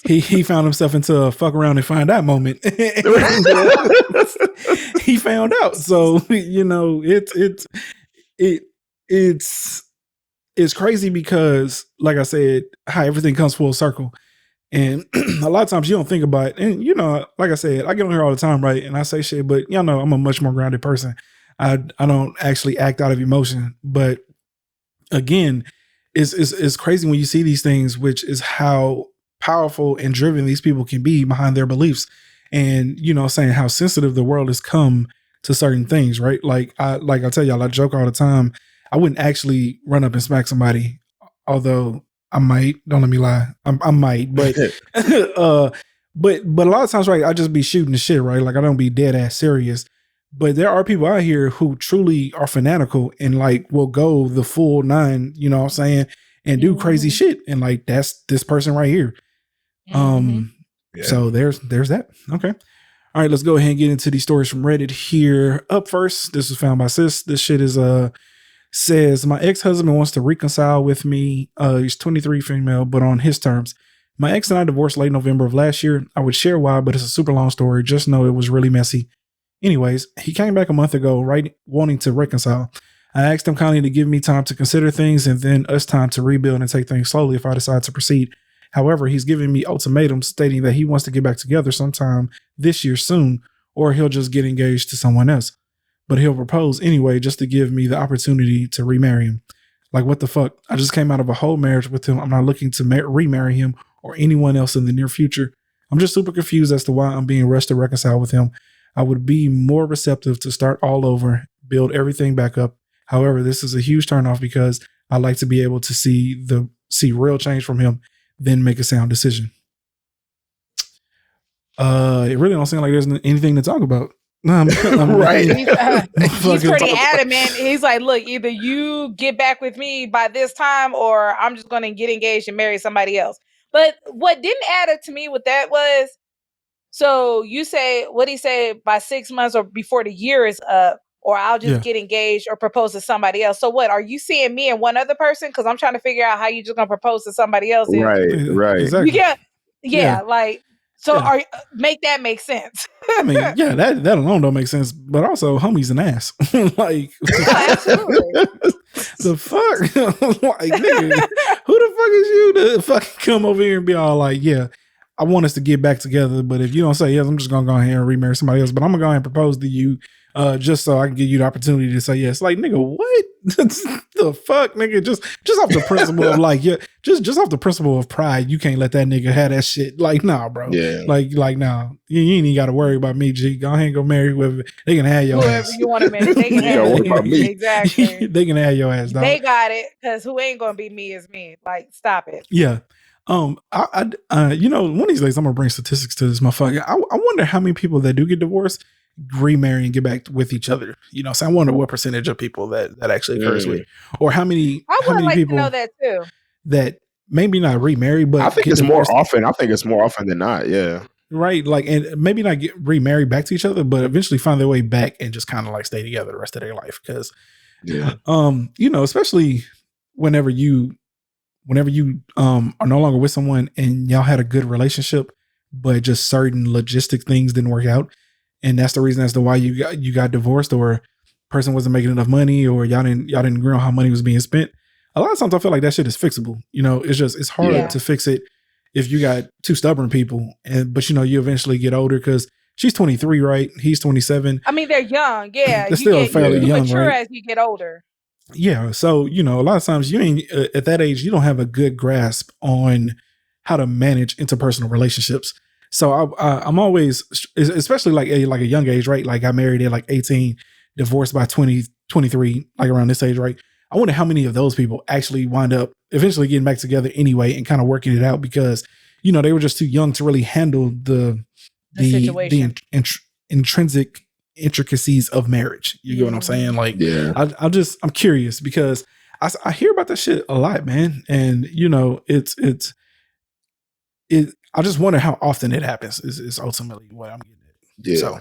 he found himself into a fuck around and find out moment. He found out, so you know it's crazy because, like I said, how everything comes full circle, and a lot of times you don't think about it. And you know, like I said, I get on here all the time, right? And I say shit, but y'all know I'm a much more grounded person. I don't actually act out of emotion, but again, it's crazy when you see these things, which is how powerful and driven these people can be behind their beliefs, and you know, saying how sensitive the world has come to certain things, right? Like I tell y'all, I joke all the time. I wouldn't actually run up and smack somebody, although I might. Don't let me lie, I might, but but a lot of times, right? I just be shooting the shit, right? Like I don't be dead ass serious. But there are people out here who truly are fanatical and like will go the full 9, you know what I'm saying, and do crazy shit. And like that's this person right here. So there's that. Okay. All right, let's go ahead and get into these stories from Reddit here. Up first, this was found by Sis. This shit is says my ex-husband wants to reconcile with me. He's 23, female, but on his terms. My ex and I divorced late November of last year. I would share why, but it's a super long story. Just know it was really messy. Anyways, he came back a month ago, right, wanting to reconcile. I asked him kindly to give me time to consider things and then us time to rebuild and take things slowly if I decide to proceed. However, he's giving me ultimatums stating that he wants to get back together sometime this year soon, or he'll just get engaged to someone else. But he'll propose anyway just to give me the opportunity to remarry him. Like, what the fuck? I just came out of a whole marriage with him. I'm not looking to remarry him or anyone else in the near future. I'm just super confused as to why I'm being rushed to reconcile with him. I would be more receptive to start all over, build everything back up. However, this is a huge turnoff because I like to be able to see real change from him, then make a sound decision. It really don't seem like there's anything to talk about. Right. He's pretty adamant. He's like, look, either you get back with me by this time or I'm just going to get engaged and marry somebody else. But what didn't add up to me with that was, so you say, what he said, by 6 months or before the year is up, or I'll just get engaged or propose to somebody else. So what, are you seeing me and one other person? Because I'm trying to figure out how you just going to propose to somebody else. Right. Exactly. Like, so make that make sense. I mean, that alone don't make sense. But also, homie's an ass. Like, absolutely. The fuck? Like, nigga, who the fuck is you to fucking come over here and be all like, yeah, I want us to get back together, but if you don't say yes, I'm just gonna go ahead and remarry somebody else. But I'm gonna go ahead and propose to you, just so I can give you the opportunity to say yes. Like, nigga, what the fuck, nigga? Just off the principle of like, just off the principle of pride, you can't let that nigga have that shit. Like, nah, bro. Yeah. Like, nah. You ain't even got to worry about me, G. Go ahead and go marry whoever. They can have your whoever ass. You want to marry, they can have worry about me. Exactly. They can have your ass, dog. They got it, because who ain't gonna be me is me. Like, stop it. Yeah. You know, one of these days I'm gonna bring statistics to this motherfucker. I wonder how many people that do get divorced remarry and get back with each other. You know, so I wonder what percentage of people that actually occurs with, or how many I would like people to know that too. That maybe not remarry, but I think it's more often. I think it's more often than not. Yeah. Right. Like, and maybe not get remarried back to each other, but eventually find their way back and just kind of like stay together the rest of their life. Cause, especially whenever you are no longer with someone and y'all had a good relationship, but just certain logistic things didn't work out. And that's the reason as to why you got divorced, or person wasn't making enough money, or y'all didn't agree on how money was being spent. A lot of times I feel like that shit is fixable. It's hard to fix it if you got two stubborn people, but you eventually get older, because she's 23, right? He's 27. I mean, they're young. Yeah. They're still fairly young, mature, right? as you get older. Yeah. So, a lot of times you ain't at that age, you don't have a good grasp on how to manage interpersonal relationships. So I'm always, especially like a young age, right? Like, got married at like 18, divorced by 20, 23, like around this age, right? I wonder how many of those people actually wind up eventually getting back together anyway and kind of working it out, because, they were just too young to really handle the situation, the intrinsic intricacies of marriage. You get what I'm saying? Like, I'm curious, because I hear about that shit a lot, man. And, I just wonder how often it happens is ultimately what I'm getting at. Yeah. So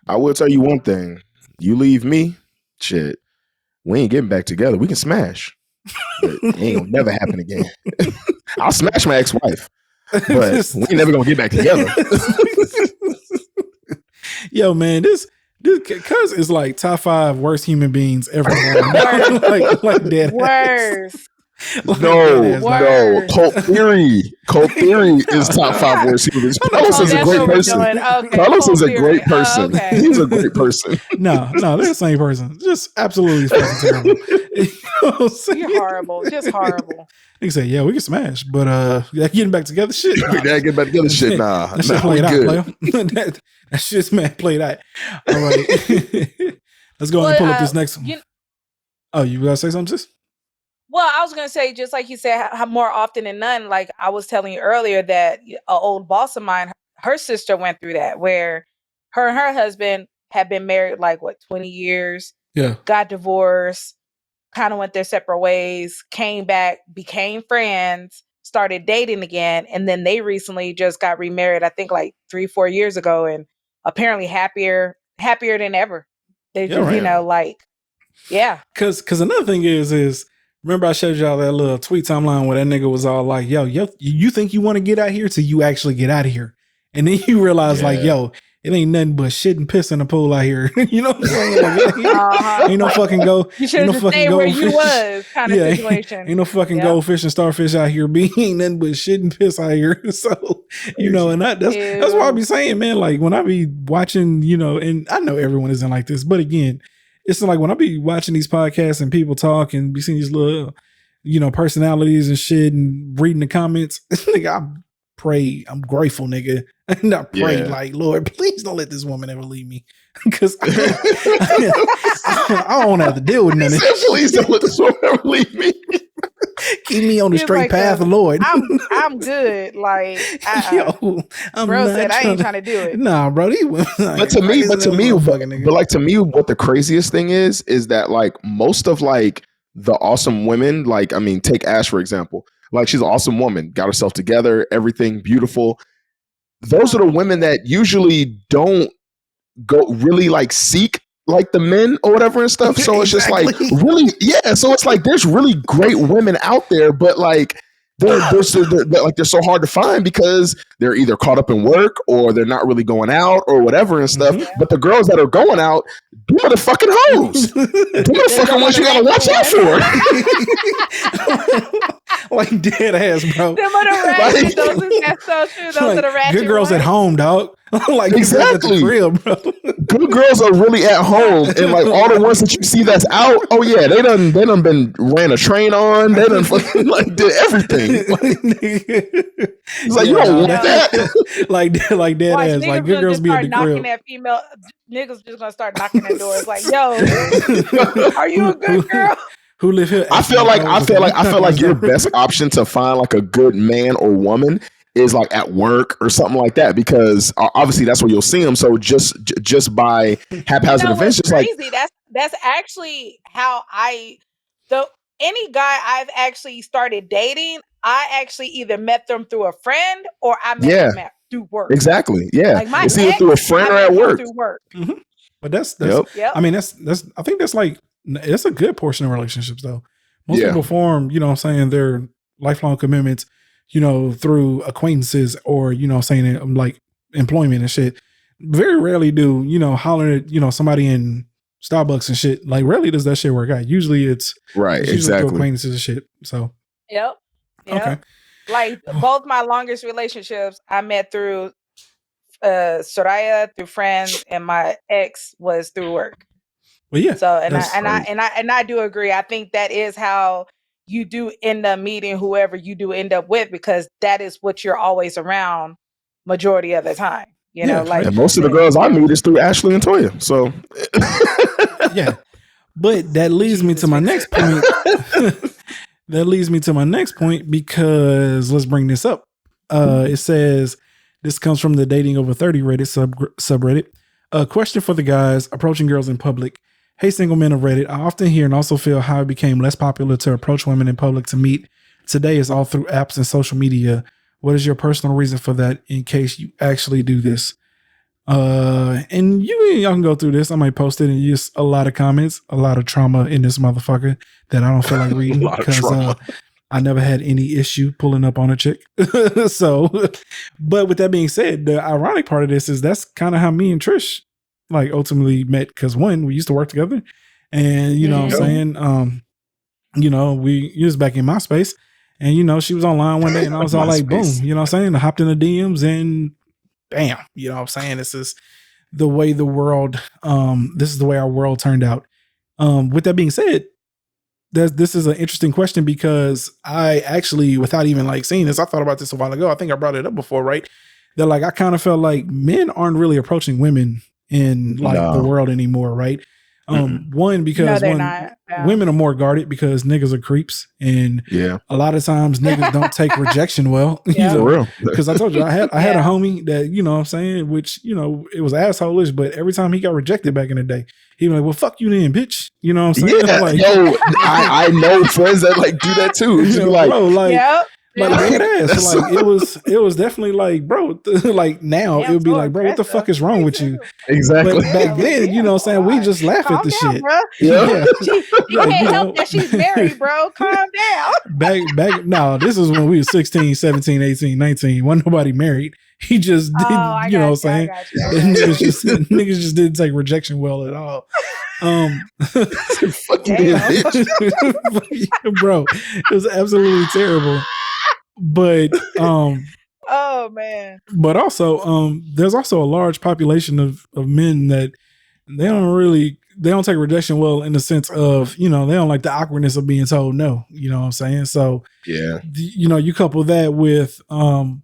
I will tell you one thing. You leave me, shit, we ain't getting back together. We can smash. But it ain't gonna never happen again. I'll smash my ex-wife, but we ain't never gonna get back together. Yo, man, this cuz is like top 5 worst human beings ever. like dead. Worst. No. Cult Theory is top 5 worst humans. Carlos is a great person. Carlos is a great person. He's a great person. No, they're the same person. Just absolutely fucking terrible. You're horrible. Just horrible. They say, yeah, we can smash, but getting back together, shit. Nah. Getting back together, shit. Nah, that shit played out. That shit's played out. All right, let's go and pull up this next one. You gotta say something, sis? Well, I was going to say, just like you said, how more often than none, like I was telling you earlier, that an old boss of mine, her sister went through that, where her and her husband had been married 20 years, got divorced, kind of went their separate ways, came back, became friends, started dating again. And then they recently just got remarried, I think 3-4 years ago, and apparently happier than ever. They just, Cause another thing is, remember I showed y'all that little tweet timeline where that nigga was all like, yo, you think you want to get out here till you actually get out of here. And then you realize it ain't nothing but shit and piss in the pool out here. You know what I'm saying? Ain't no fucking go. You should have stayed where you was kind of situation. Ain't no fucking goldfish and starfish out here. Ain't nothing but shit and piss out here. So, and that's why I be saying, man, like when I be watching, and I know everyone isn't like this, but again, it's like when I be watching these podcasts and people talk and be seeing these little, personalities and shit and reading the comments, nigga, I'm grateful, nigga. And I pray like, Lord, please don't let this woman ever leave me. Because I don't have to deal with nothing. Please don't let this woman ever leave me. Keep me on the straight path, Lord. I'm good. Like, bro said I ain't trying to do it. Nah, bro. But to me, what the craziest thing is that like most of like the awesome women, like, I mean, take Ash for example. Like, she's an awesome woman, got herself together, everything beautiful. Those are the women that usually don't go really like seek like the men or whatever and stuff. So it's just like really, so it's like there's really great women out there, but like they're so hard to find because they're either caught up in work or they're not really going out or whatever and stuff. Mm-hmm. But the girls that are going out, them are the fucking hoes. Them are the fucking ones you gotta watch out for. Like dead ass, bro. Them are the ratchet. That's so true. Those are the ratchet. Good girls ones. at home, dog. Like exactly. Real, bro. Good girls are really at home, and like all the ones that you see that's out. Oh yeah, they done been ran a train on. They done fucking like did everything. It's like you don't want that. like dead Watch, ass. Like good girls be at the crib. That female niggas just gonna start knocking at doors. Like, yo, are you a good girl? Who live here? I feel like your best option to find like a good man or woman is like at work or something like that, because obviously that's where you'll see them. So just by haphazard events, just crazy. That's actually how any guy I've actually started dating, I actually either met them through a friend or I met them through work. Exactly. Yeah. Like my it's either through a friend or at work. Through work. Mm-hmm. But that's I mean, that's I think that's like that's a good portion of relationships though. Most people form, you know what I'm saying, their lifelong commitments, you know, through acquaintances or, you know, saying like employment and shit. Very rarely do, you know, holler at, you know, somebody in Starbucks and shit. Like rarely does that shit work out. Usually it's usually through acquaintances and shit. So okay. Like both my longest relationships I met through Soraya, through friends, and my ex was through work. Well, yeah. So and I do agree. I think that is how you do end up meeting whoever you do end up with, because that is what you're always around majority of the time. You know, like and most of the girls I meet is through Ashley and Toya. So yeah. But that leads me to my next point. That leads me to my next point, because let's bring this up. It says, this comes from the Dating Over 30 Reddit subreddit. A question for the guys approaching girls in public. Hey, single men of Reddit, I often hear and also feel how it became less popular to approach women in public to meet. Today is all through apps and social media. What is your personal reason for that, in case you actually do this? And y'all can go through this. I might post it, and use a lot of comments, a lot of trauma in this motherfucker that I don't feel like reading because I never had any issue pulling up on a chick. So, but with that being said, the ironic part of this is that's kind of how me and Trish like ultimately met, because one, we used to work together, and you know what I'm saying, you know, we was back in MySpace, and you know, she was online one day and I was all like, boom, you know what I'm saying, I hopped in the DMs and bam, you know what I'm saying, this is the way the world, this is the way our world turned out. With that being said, this is an interesting question, because I actually, without even like seeing this, I thought about this a while ago. I think I brought it up before, right? That like, I kind of felt like men aren't really approaching women in like the world anymore, right? One, because women are more guarded because niggas are creeps, and a lot of times niggas don't take rejection well. Because I told you I had a homie that, you know what I'm saying, which, you know, it was asshole-ish, but every time he got rejected back in the day, he was like, well, fuck you then, bitch. You know what I'm saying? Yeah, like, yo, I know friends that like do that too. You know, like, bro, like, like ass. Like it was definitely like, bro, like now it would be like, bro, what the fuck is wrong with you? Exactly. But back then, you know what I'm saying, we just laugh at the shit. Bro. You can't help that she's married, bro. Calm down. Back no, this is when we were 16, 17, 18, 19. Wasn't nobody married. He just didn't, you know what I'm saying? Niggas just didn't take rejection well at all. Bro, it was absolutely terrible. But oh man. But also there's also a large population of men that they don't take rejection well, in the sense of, you know, they don't like the awkwardness of being told no, you know what I'm saying? So you know, you couple that with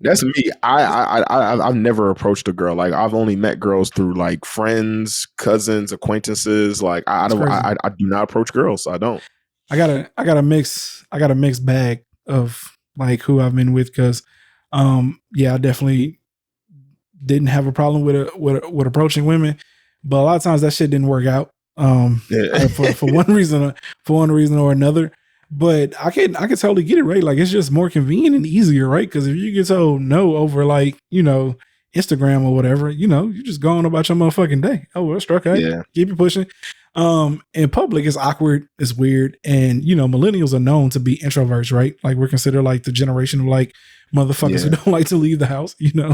that's me. I've never approached a girl. Like, I've only met girls through like friends, cousins, acquaintances. Like, I do not approach girls. So I don't. I got a mixed bag of like who I've been with, because I definitely didn't have a problem with approaching women, but a lot of times that shit didn't work out for one reason or another. But I can totally get it, right? Like, it's just more convenient and easier, right? Because if you get told no over, like, you know, Instagram or whatever, you know, you just go on about your motherfucking day. Oh, well, struck out. Keep it pushing. In public, it's awkward, it's weird, and you know, millennials are known to be introverts, right? Like, we're considered like the generation of like motherfuckers who don't like to leave the house, you know.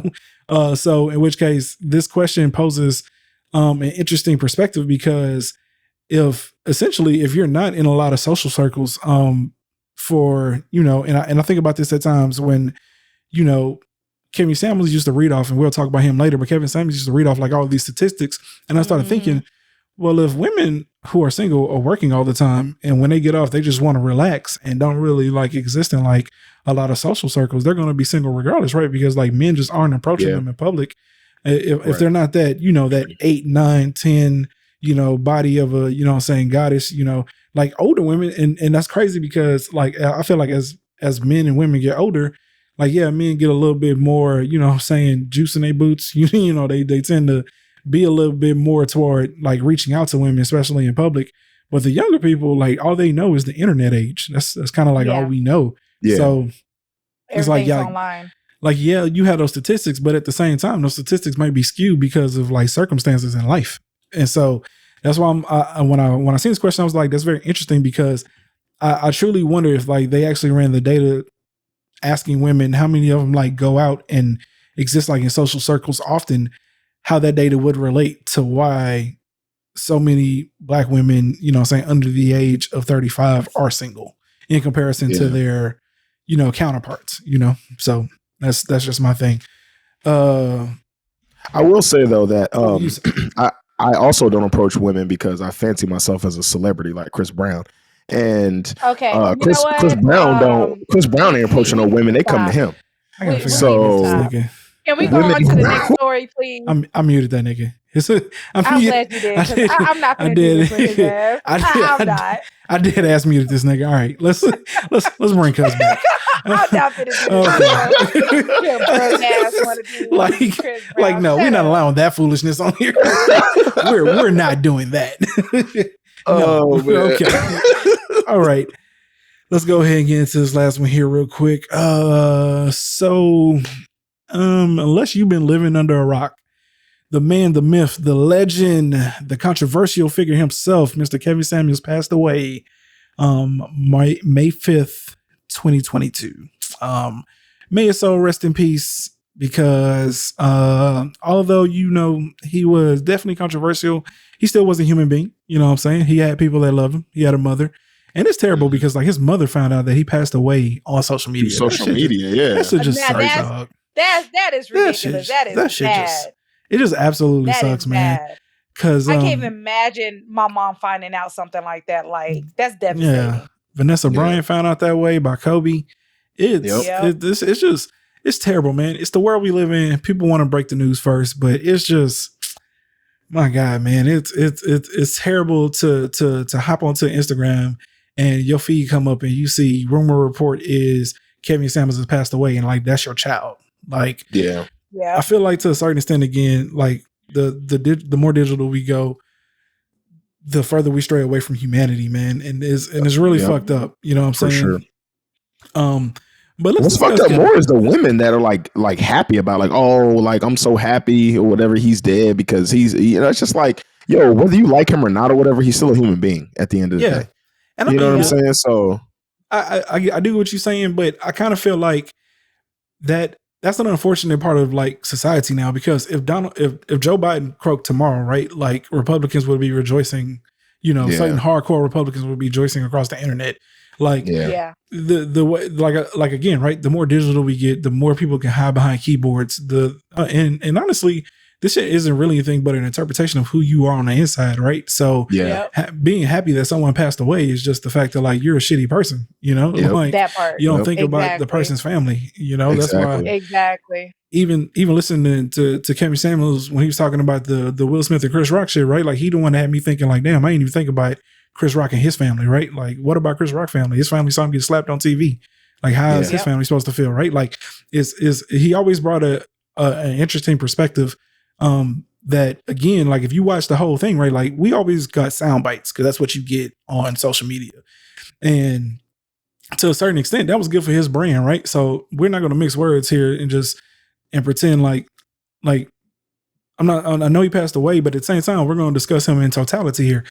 So in which case, this question poses an interesting perspective, because if you're not in a lot of social circles, for, you know, and I think about this at times when, you know, Kevin Samuels used to read off, and we'll talk about him later, but Kevin Samuels used to read off like all of these statistics, and I started thinking, well, if women who are single are working all the time, and when they get off, they just want to relax and don't really like exist in like a lot of social circles, they're going to be single regardless, right? Because like men just aren't approaching them in public. If they're not that, you know, that 8, 9, 10, you know, body of a, you know what I'm saying, goddess, you know, like older women. And that's crazy, because like, I feel like as men and women get older, like, men get a little bit more, you know what I'm saying, juice in their boots, you know, they tend to be a little bit more toward like reaching out to women, especially in public. But the younger people, like, all they know is the internet age. That's kind of like all we know. So It's like, Everything's online. Like, yeah, you have those statistics, but at the same time, those statistics might be skewed because of like circumstances in life. And so that's why when I seen this question, I was like, that's very interesting because I truly wonder if like they actually ran the data asking women how many of them like go out and exist like in social circles often, how that data would relate to why so many Black women, you know, saying under the age of 35 are single in comparison to their, you know, counterparts, you know. So that's just my thing. I will say though that I also don't approach women because I fancy myself as a celebrity like Chris Brown. And Chris Brown ain't approaching no women, they come to him. So can we go on to the next story, please? I muted that nigga. I'm glad you did. I'm not going to do this with his ass. I'm not. I did ask muted this nigga. All right, let's bring Cuz back. I'm not going to do this. Like no, we're not allowing that foolishness on here. we're not doing that. No, okay. All right. Let's go ahead and get into this last one here real quick. So unless you've been living under a rock, the man, the myth, the legend, the controversial figure himself, Mr. Kevin Samuels, passed away May 5th, 2022. May his soul rest in peace, because although, you know, he was definitely controversial, he still was a human being. You know what I'm saying? He had people that loved him. He had a mother. And it's terrible because like his mother found out that he passed away on social media. That should just suck, dog. That is ridiculous. That is bad. It just absolutely sucks, man. Because I can't even imagine my mom finding out something like that. Like, that's devastating. Yeah, Vanessa Bryant found out that way by Kobe. It's just, it's terrible, man. It's the world we live in. People want to break the news first, but it's just, my God, man, it's terrible to hop onto Instagram and your feed come up and you see rumor report is Kevin Samuels has passed away, and like that's your child. Like, yeah. I feel like to a certain extent, again, like the more digital we go, the further we stray away from humanity, man. And it's really fucked up. You know what I'm saying? Sure. But what's fucked up more is the women that are like happy about like, oh, like I'm so happy or whatever he's dead because he's, you know, it's just like, yo, whether you like him or not or whatever, he's still a human being at the end of the day. And you know what I'm saying? So I do what you're saying, but I kind of feel like that's an unfortunate part of like society now, because if Joe Biden croaked tomorrow, right, like Republicans would be rejoicing, you know, certain hardcore Republicans would be rejoicing across the internet. Like, the way, like again, right, the more digital we get, the more people can hide behind keyboards. And honestly, this shit isn't really anything but an interpretation of who you are on the inside, right? So being happy that someone passed away is just the fact that like you're a shitty person, you know, like that part. You don't think about the person's family, you know. That's why even listening to Kevin Samuels when he was talking about the Will Smith and Chris Rock shit, right? Like he the one that had me thinking like, damn, I ain't even think about Chris Rock and his family, right? Like, what about Chris Rock family? His family saw him get slapped on TV. Like, how is his family supposed to feel, right? Like, is he always brought an interesting perspective. That again, like if you watch the whole thing, right? Like we always got sound bites because that's what you get on social media, and to a certain extent, that was good for his brand, right? So we're not going to mix words here and pretend like I'm not. I know he passed away, but at the same time, we're going to discuss him in totality here.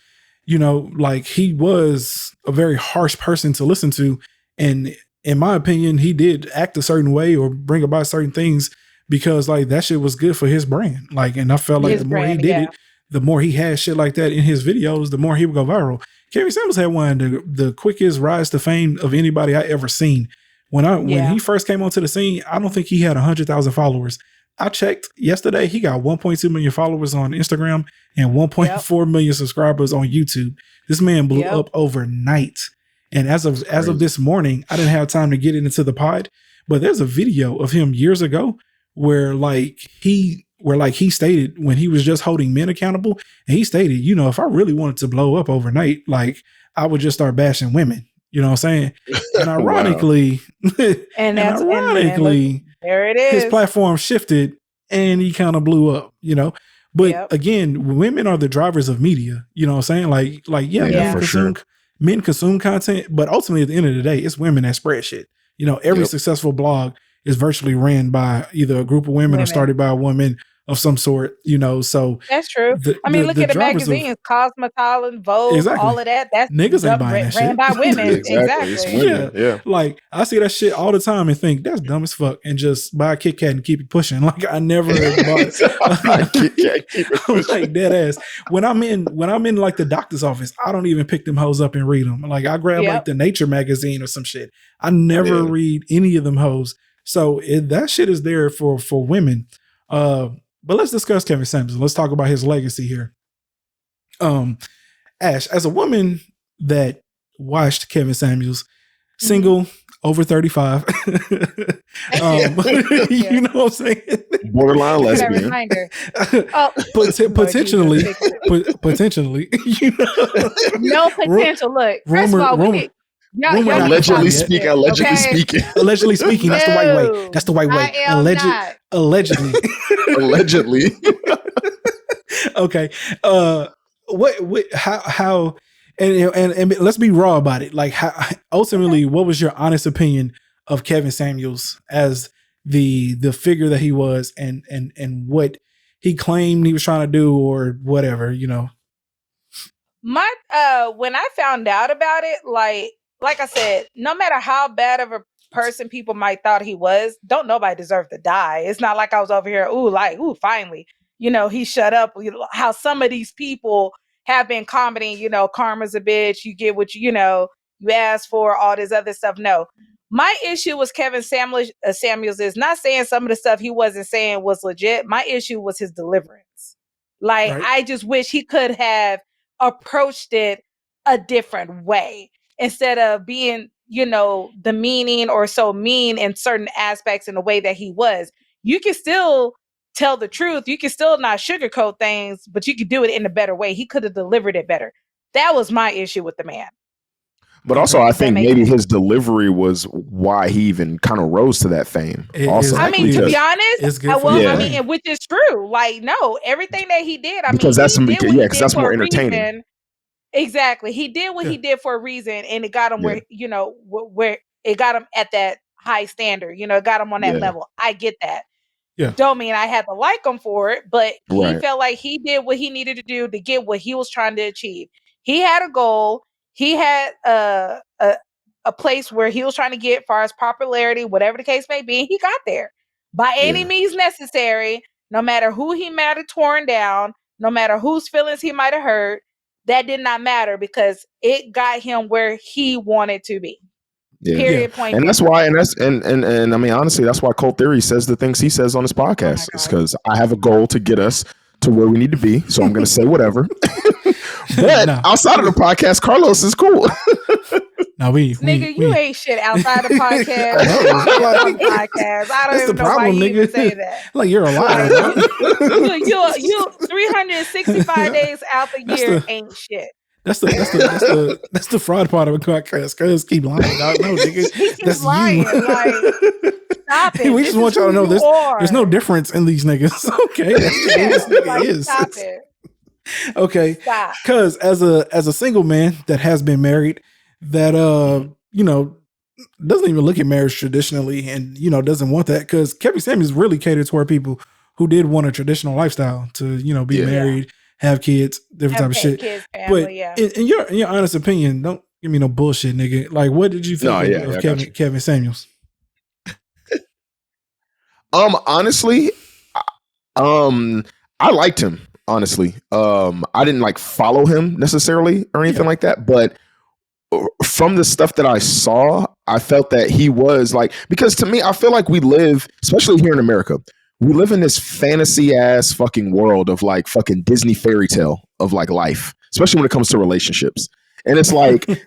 You know, like he was a very harsh person to listen to, and in my opinion, he did act a certain way or bring about certain things because like that shit was good for his brand. Like, and I felt like the more he did it, the more he had shit like that in his videos, the more he would go viral. Kevin Samuels had one of the quickest rise to fame of anybody I ever seen. When he first came onto the scene, I don't think he had 100,000 followers. I checked yesterday, he got 1.2 million followers on Instagram and 1.4 million subscribers on YouTube. This man blew up overnight. And as of this morning, I didn't have time to get into the pod, but there's a video of him years ago where he stated when he was just holding men accountable, and he stated, you know, if I really wanted to blow up overnight, like I would just start bashing women. You know what I'm saying? And ironically, there it is. His platform shifted and he kind of blew up, you know. But again, women are the drivers of media. You know what I'm saying? Like men consume content, but ultimately at the end of the day, it's women that spread shit. Every successful blog is virtually ran by either a group of women or started by a woman of some sort, so that's true. Look at the magazines, Cosmopolitan, Vogue, all of that. That's niggas ain't buying that ran shit. by women. Exactly. It's women. Yeah. Like I see that shit all the time and think that's dumb as fuck, and just buy a Kit Kat and keep it pushing. Like I never bought Kit Kat, keep it pushing. Like dead ass. When I'm in like the doctor's office, I don't even pick them hoes up and read them. Like I grab like the Nature magazine or some shit. I never read any of them hoes. So that shit is there for women. But let's discuss Kevin Samuels. Let's talk about his legacy here. Ash, as a woman that watched Kevin Samuels, single, over 35, you know what I'm saying? Borderline lesbian. Potentially, no potential. Look, first of all, allegedly speaking. Allegedly speaking. That's the white way. That's the white way. Allegedly. Allegedly. Okay. How and let's be raw about it. Like ultimately, what was your honest opinion of Kevin Samuels as the figure that he was and what he claimed he was trying to do or whatever, My when I found out about it, like I said, no matter how bad of a person people might thought he was, don't nobody deserve to die. It's not like I was over here, finally, he shut up. How some of these people have been commenting, karma's a bitch, you get what you ask for, all this other stuff. No. My issue was Kevin Samuels is not saying some of the stuff he wasn't saying was legit. My issue was his deliverance. I just wish he could have approached it a different way instead of being, demeaning or so mean in certain aspects in the way that he was. You can still tell the truth. You can still not sugarcoat things, but you could do it in a better way. He could have delivered it better. That was my issue with the man. But also, I think maybe his delivery was why he even kind of rose to that fame. Also, to be honest, which is true. No, everything that he did, because that's more entertaining. Exactly, he did what he did for a reason, and it got him where where it got him at that high standard. It got him on that level. I get that. Yeah. Don't mean I had to like him for it, but he felt like he did what he needed to do to get what he was trying to achieve. He had a goal. He had a place where he was trying to get as far as popularity, whatever the case may be. And he got there by any means necessary, no matter who he might have torn down, no matter whose feelings he might have hurt. That did not matter because it got him where he wanted to be. Yeah. Period. Point. And that's why, and I mean, honestly, that's why Cult Theory says the things he says on his podcast. It's because I have a goal to get us to where we need to be. So I'm going to say whatever. But outside of the podcast, Carlos is cool. Nigga, you ain't shit outside the podcast. I don't even know why you even say that. Like you're a liar. You 365 days out the year ain't shit. That's the fraud part of a podcast. Cause keep lying, dog. No, nigga, that's lying. You. Stop it. We just want y'all to know there's no difference in these niggas. Okay, that's just who this nigga is. Stop it. Okay, because as a single man that has been married, that doesn't even look at marriage traditionally, and doesn't want that, because Kevin Samuels really catered toward people who did want a traditional lifestyle to be married, have kids, different type of shit. Kids, family, but in your honest opinion, don't give me no bullshit, nigga. Like, what did you think of Kevin Samuels? Honestly, I liked him. Honestly, I didn't follow him necessarily or anything like that, but from the stuff that I saw, I felt that he was because to me, I feel like we live, especially here in America, we live in this fantasy ass fucking world of fucking Disney fairy tale of life, especially when it comes to relationships. And it's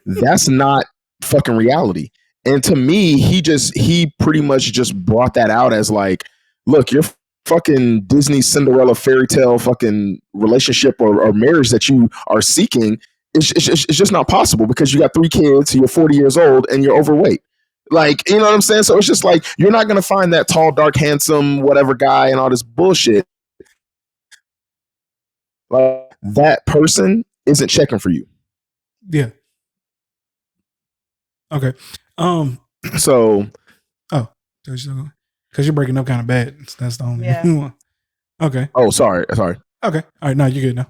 that's not fucking reality. And to me, he pretty much just brought that out as look, your fucking Disney Cinderella fairy tale fucking relationship or marriage that you are seeking, it's just not possible because you got 3 kids, you're 40 years old, and you're overweight. You know what I'm saying? So it's just you're not going to find that tall, dark, handsome, whatever guy and all this bullshit. That person isn't checking for you. Yeah. Okay. So, because you're breaking up kind of bad. That's the only one. Okay. Oh, sorry. Okay. All right. No, you're good now.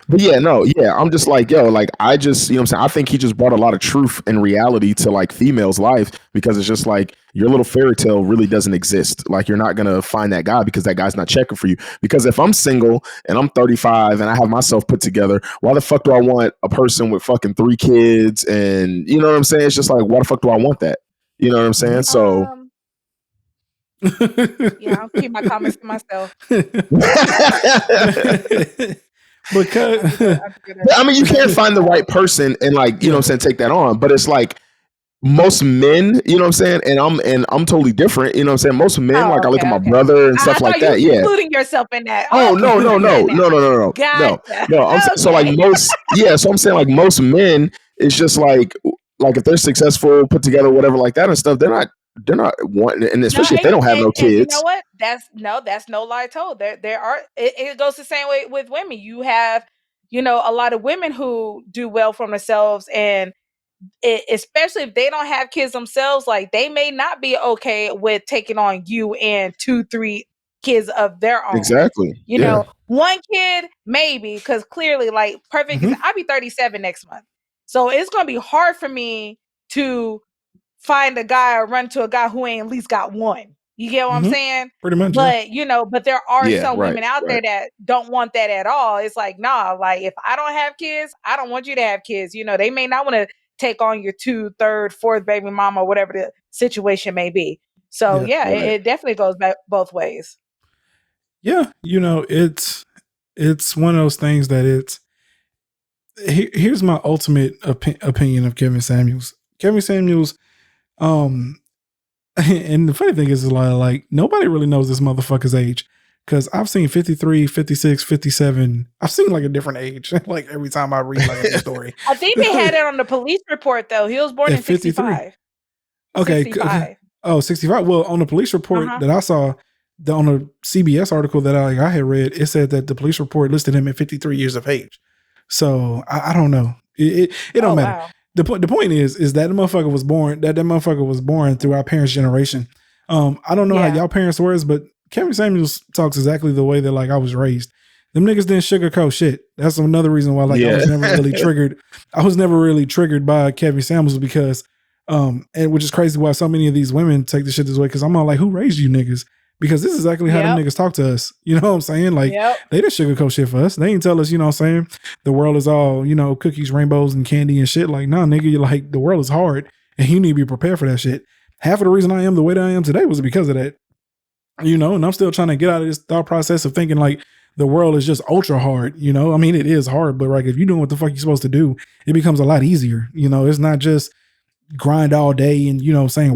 But I'm just like, yo, like I just, you know what I'm saying? I think he just brought a lot of truth and reality to like females' life, because it's just like your little fairy tale really doesn't exist. Like you're not gonna find that guy because that guy's not checking for you. Because if I'm single and I'm 35 and I have myself put together, why the fuck do I want a person with fucking 3 kids? And you know what I'm saying? It's just like, why the fuck do I want that? You know what I'm saying? So yeah, I'll keep my comments to myself. Because I mean, you can't find the right person and like, you know what I'm saying, take that on. But it's like most men, you know what I'm saying, and I'm totally different, you know what I'm saying. Most men, I look at my brother and stuff like that. Yeah, including yourself in that. Oh no. So like most, so I'm saying like most men, it's just like if they're successful, put together, whatever like that and stuff, they're not wanting, and especially if they don't have no kids. You know what? That's no lie told. There are. It goes the same way with women. You have, a lot of women who do well for themselves, and especially if they don't have kids themselves, like they may not be okay with taking on you and 2-3 kids of their own. Exactly. You know, one kid maybe, because clearly, like perfect. I'll be 37 next month, so it's gonna be hard for me to find a guy or run to a guy who ain't at least got one. You get what I'm saying? Pretty much. But but there are some women out there that don't want that at all. It's like, nah, like if I don't have kids, I don't want you to have kids. They may not want to take on your 2, 3rd, 4th baby mama, or whatever the situation may be. So it definitely goes back both ways. Yeah, it's one of those things that here's my ultimate opinion of Kevin Samuels. Kevin Samuels, and the funny thing is like nobody really knows this motherfucker's age, because I've seen 53, 56, 57. I've seen like a different age like every time I read like a story. I think they had it on the police report though. He was born in 65. Okay. 65. Oh, 65. Well, on the police report that I saw, on a CBS article that I had read, it said that the police report listed him at 53 years of age. So I don't know. It don't matter. Wow. The point is that the motherfucker was born. That motherfucker was born through our parents' generation. I don't know how y'all parents was, but Kevin Samuels talks exactly the way that like I was raised. Them niggas didn't sugarcoat shit. That's another reason why I was never really triggered. I was never really triggered by Kevin Samuels because, and which is crazy why so many of these women take the shit this way, because I'm all like, who raised you niggas? Because this is exactly how them niggas talk to us. You know what I'm saying? Like they didn't sugarcoat shit for us. They didn't tell us, you know what I'm saying, the world is all, cookies, rainbows, and candy and shit. Like, nah, nigga, you're like, the world is hard and you need to be prepared for that shit. Half of the reason I am the way that I am today was because of that. And I'm still trying to get out of this thought process of thinking like the world is just ultra hard. I mean, it is hard, but like if you're doing what the fuck you're supposed to do, it becomes a lot easier. It's not just grind all day and,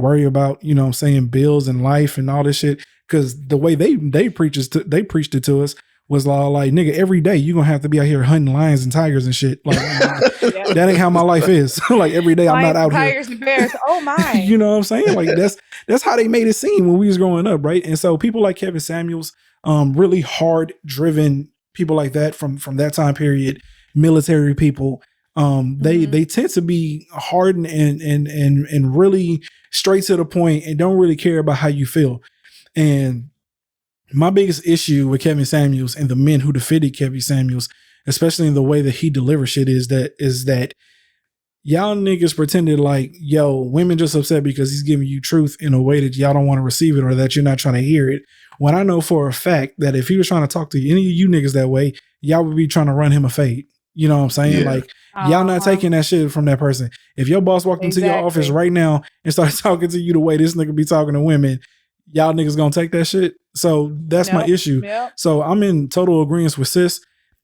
worry about, bills and life and all this shit. Because the way they preached it to us was like, nigga, every day you're gonna have to be out here hunting lions and tigers and shit. Like that ain't how my life is. Like every day I'm not out here. Tigers and bears. Oh my. You know what I'm saying? Like that's how they made it seem when we was growing up, right? And so people like Kevin Samuels, really hard driven people like that from that time period, military people, they tend to be hardened and really straight to the point and don't really care about how you feel. And my biggest issue with Kevin Samuels and the men who defended Kevin Samuels, especially in the way that he delivers shit, is that y'all niggas pretended like, yo, women just upset because he's giving you truth in a way that y'all don't want to receive it or that you're not trying to hear it. When I know for a fact that if he was trying to talk to any of you niggas that way, y'all would be trying to run him a fade. You know what I'm saying? Yeah. Like y'all not taking that shit from that person. If your boss walked into your office right now and started talking to you the way this nigga be talking to women, y'all niggas gonna take that shit. So that's my issue. Yep. So I'm in total agreement with Sis.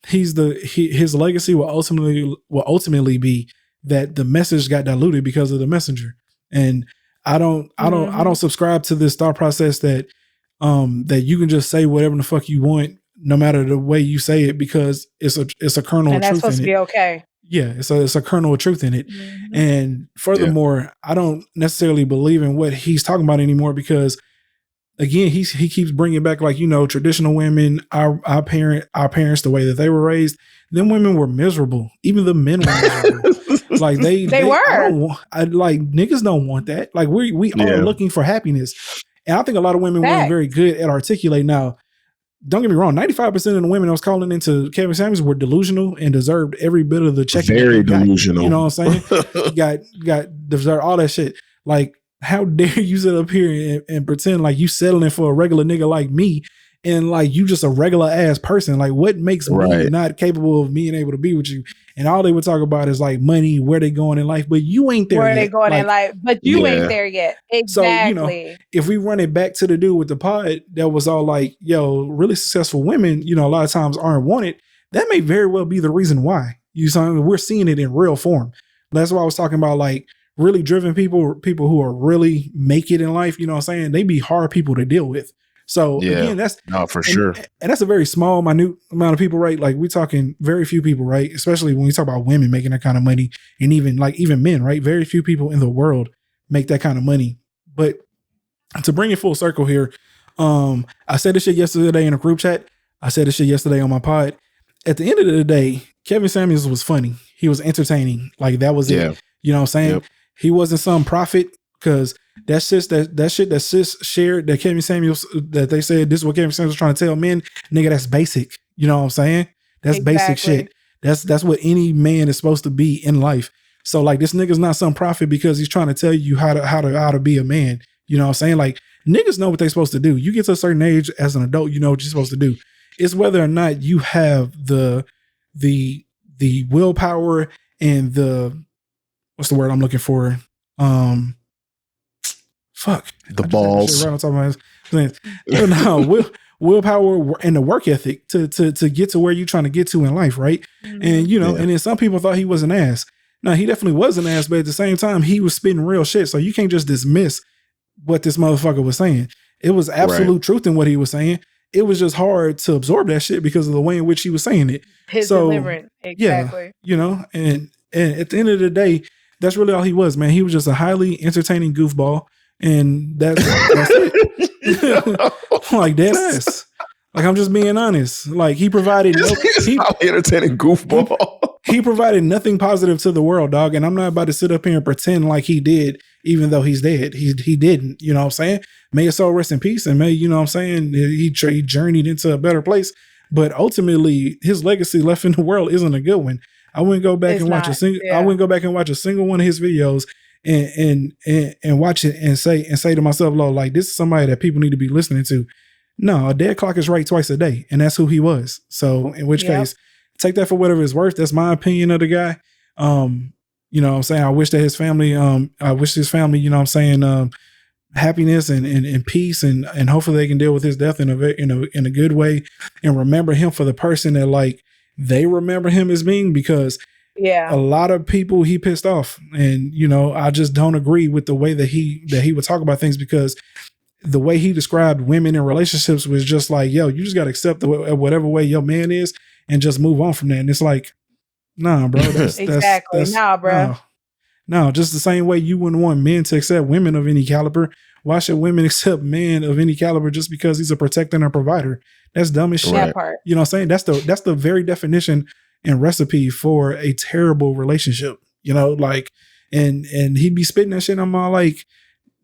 His legacy will ultimately be that the message got diluted because of the messenger. And I don't subscribe to this thought process that you can just say whatever the fuck you want, no matter the way you say it, because it's a kernel of truth in it. And that's supposed to be okay. Yeah, it's a kernel of truth in it. Mm-hmm. And furthermore, I don't necessarily believe in what he's talking about anymore because, again, he keeps bringing back like, traditional women, our parents, the way that they were raised. them women were miserable. Even the men were miserable. Like they were. Like niggas don't want that. Like we are looking for happiness. And I think a lot of women weren't very good at articulating. Now, don't get me wrong, 95% of the women that was calling into Kevin Samuels were delusional and deserved every bit of the check. Very delusional. You know what I'm saying? got deserved all that shit. Like, how dare you sit up here and pretend like you settling for a regular nigga like me, and like you just a regular ass person? Like, what makes me not capable of being able to be with you? And all they would talk about is like money, where they going in life, but you ain't there yet. Where they going in life, but you ain't there yet. Exactly. So, you know, if we run it back to the dude with the pod that was all like, yo, really successful women, you know, a lot of times aren't wanted. That may very well be the reason why. You know, we're seeing it in real form. That's why I was talking about like really driven people who are really make it in life. You know what I'm saying? They be hard people to deal with. So again, that's sure. And that's a very small, minute amount of people, right? Like we're talking very few people, right? Especially when we talk about women making that kind of money, and even men, right? Very few people in the world make that kind of money. But to bring it full circle here, I said this shit yesterday in a group chat. I said this shit yesterday on my pod. At the end of the day, Kevin Samuels was funny. He was entertaining. Like that was it. You know what I'm saying? Yep. He wasn't some prophet, because that shit that sis shared, that Kevin Samuels, that they said this is what Kevin Samuels was trying to tell men, nigga, that's basic. You know what I'm saying? That's basic shit. That's what any man is supposed to be in life. So like this nigga's not some prophet because he's trying to tell you how to be a man. You know what I'm saying? Like niggas know what they're supposed to do. You get to a certain age as an adult, you know what you're supposed to do. It's whether or not you have the willpower and the, what's the word I'm looking for? The balls. Right on top of my head. No, willpower and the work ethic to get to where you're trying to get to in life, right? And you know, and then some people thought he was an ass. No, he definitely was an ass, but at the same time, he was spitting real shit. So you can't just dismiss what this motherfucker was saying. It was absolute truth in what he was saying. It was just hard to absorb that shit because of the way in which he was saying it. His deliverance, exactly. Yeah, you know, and at the end of the day, that's really all he was, man. He was just a highly entertaining goofball. And that's it. Like dead ass. Like I'm just being honest. Like he provided entertaining goofball. He provided nothing positive to the world, dog. And I'm not about to sit up here and pretend like he did, even though he's dead. He didn't. You know what I'm saying? May his soul rest in peace, and may, you know what I'm saying, he journeyed into a better place. But ultimately, his legacy left in the world isn't a good one. I wouldn't go back and watch a single. I wouldn't go back and watch a single one of his videos and watch it and say to myself, Lord, like this is somebody that people need to be listening to. No, a dead clock is right twice a day, and that's who he was. So in which case, take that for whatever it's worth. That's my opinion of the guy. You know what I'm saying? I wish that his family, you know what I'm saying, happiness and peace, and hopefully they can deal with his death in a good way and remember him for the person that like they remember him as being, because a lot of people he pissed off, and you know, I just don't agree with the way that he would talk about things, because the way he described women in relationships was just like, yo, you just got to accept whatever way your man is and just move on from that. And it's like, nah, bro. No, just the same way you wouldn't want men to accept women of any caliber. Why should women accept men of any caliber just because he's a protector and a provider? That's dumb as shit. That part. You know what I'm saying? That's the very definition and recipe for a terrible relationship. You know, like, and he'd be spitting that shit. I'm all like,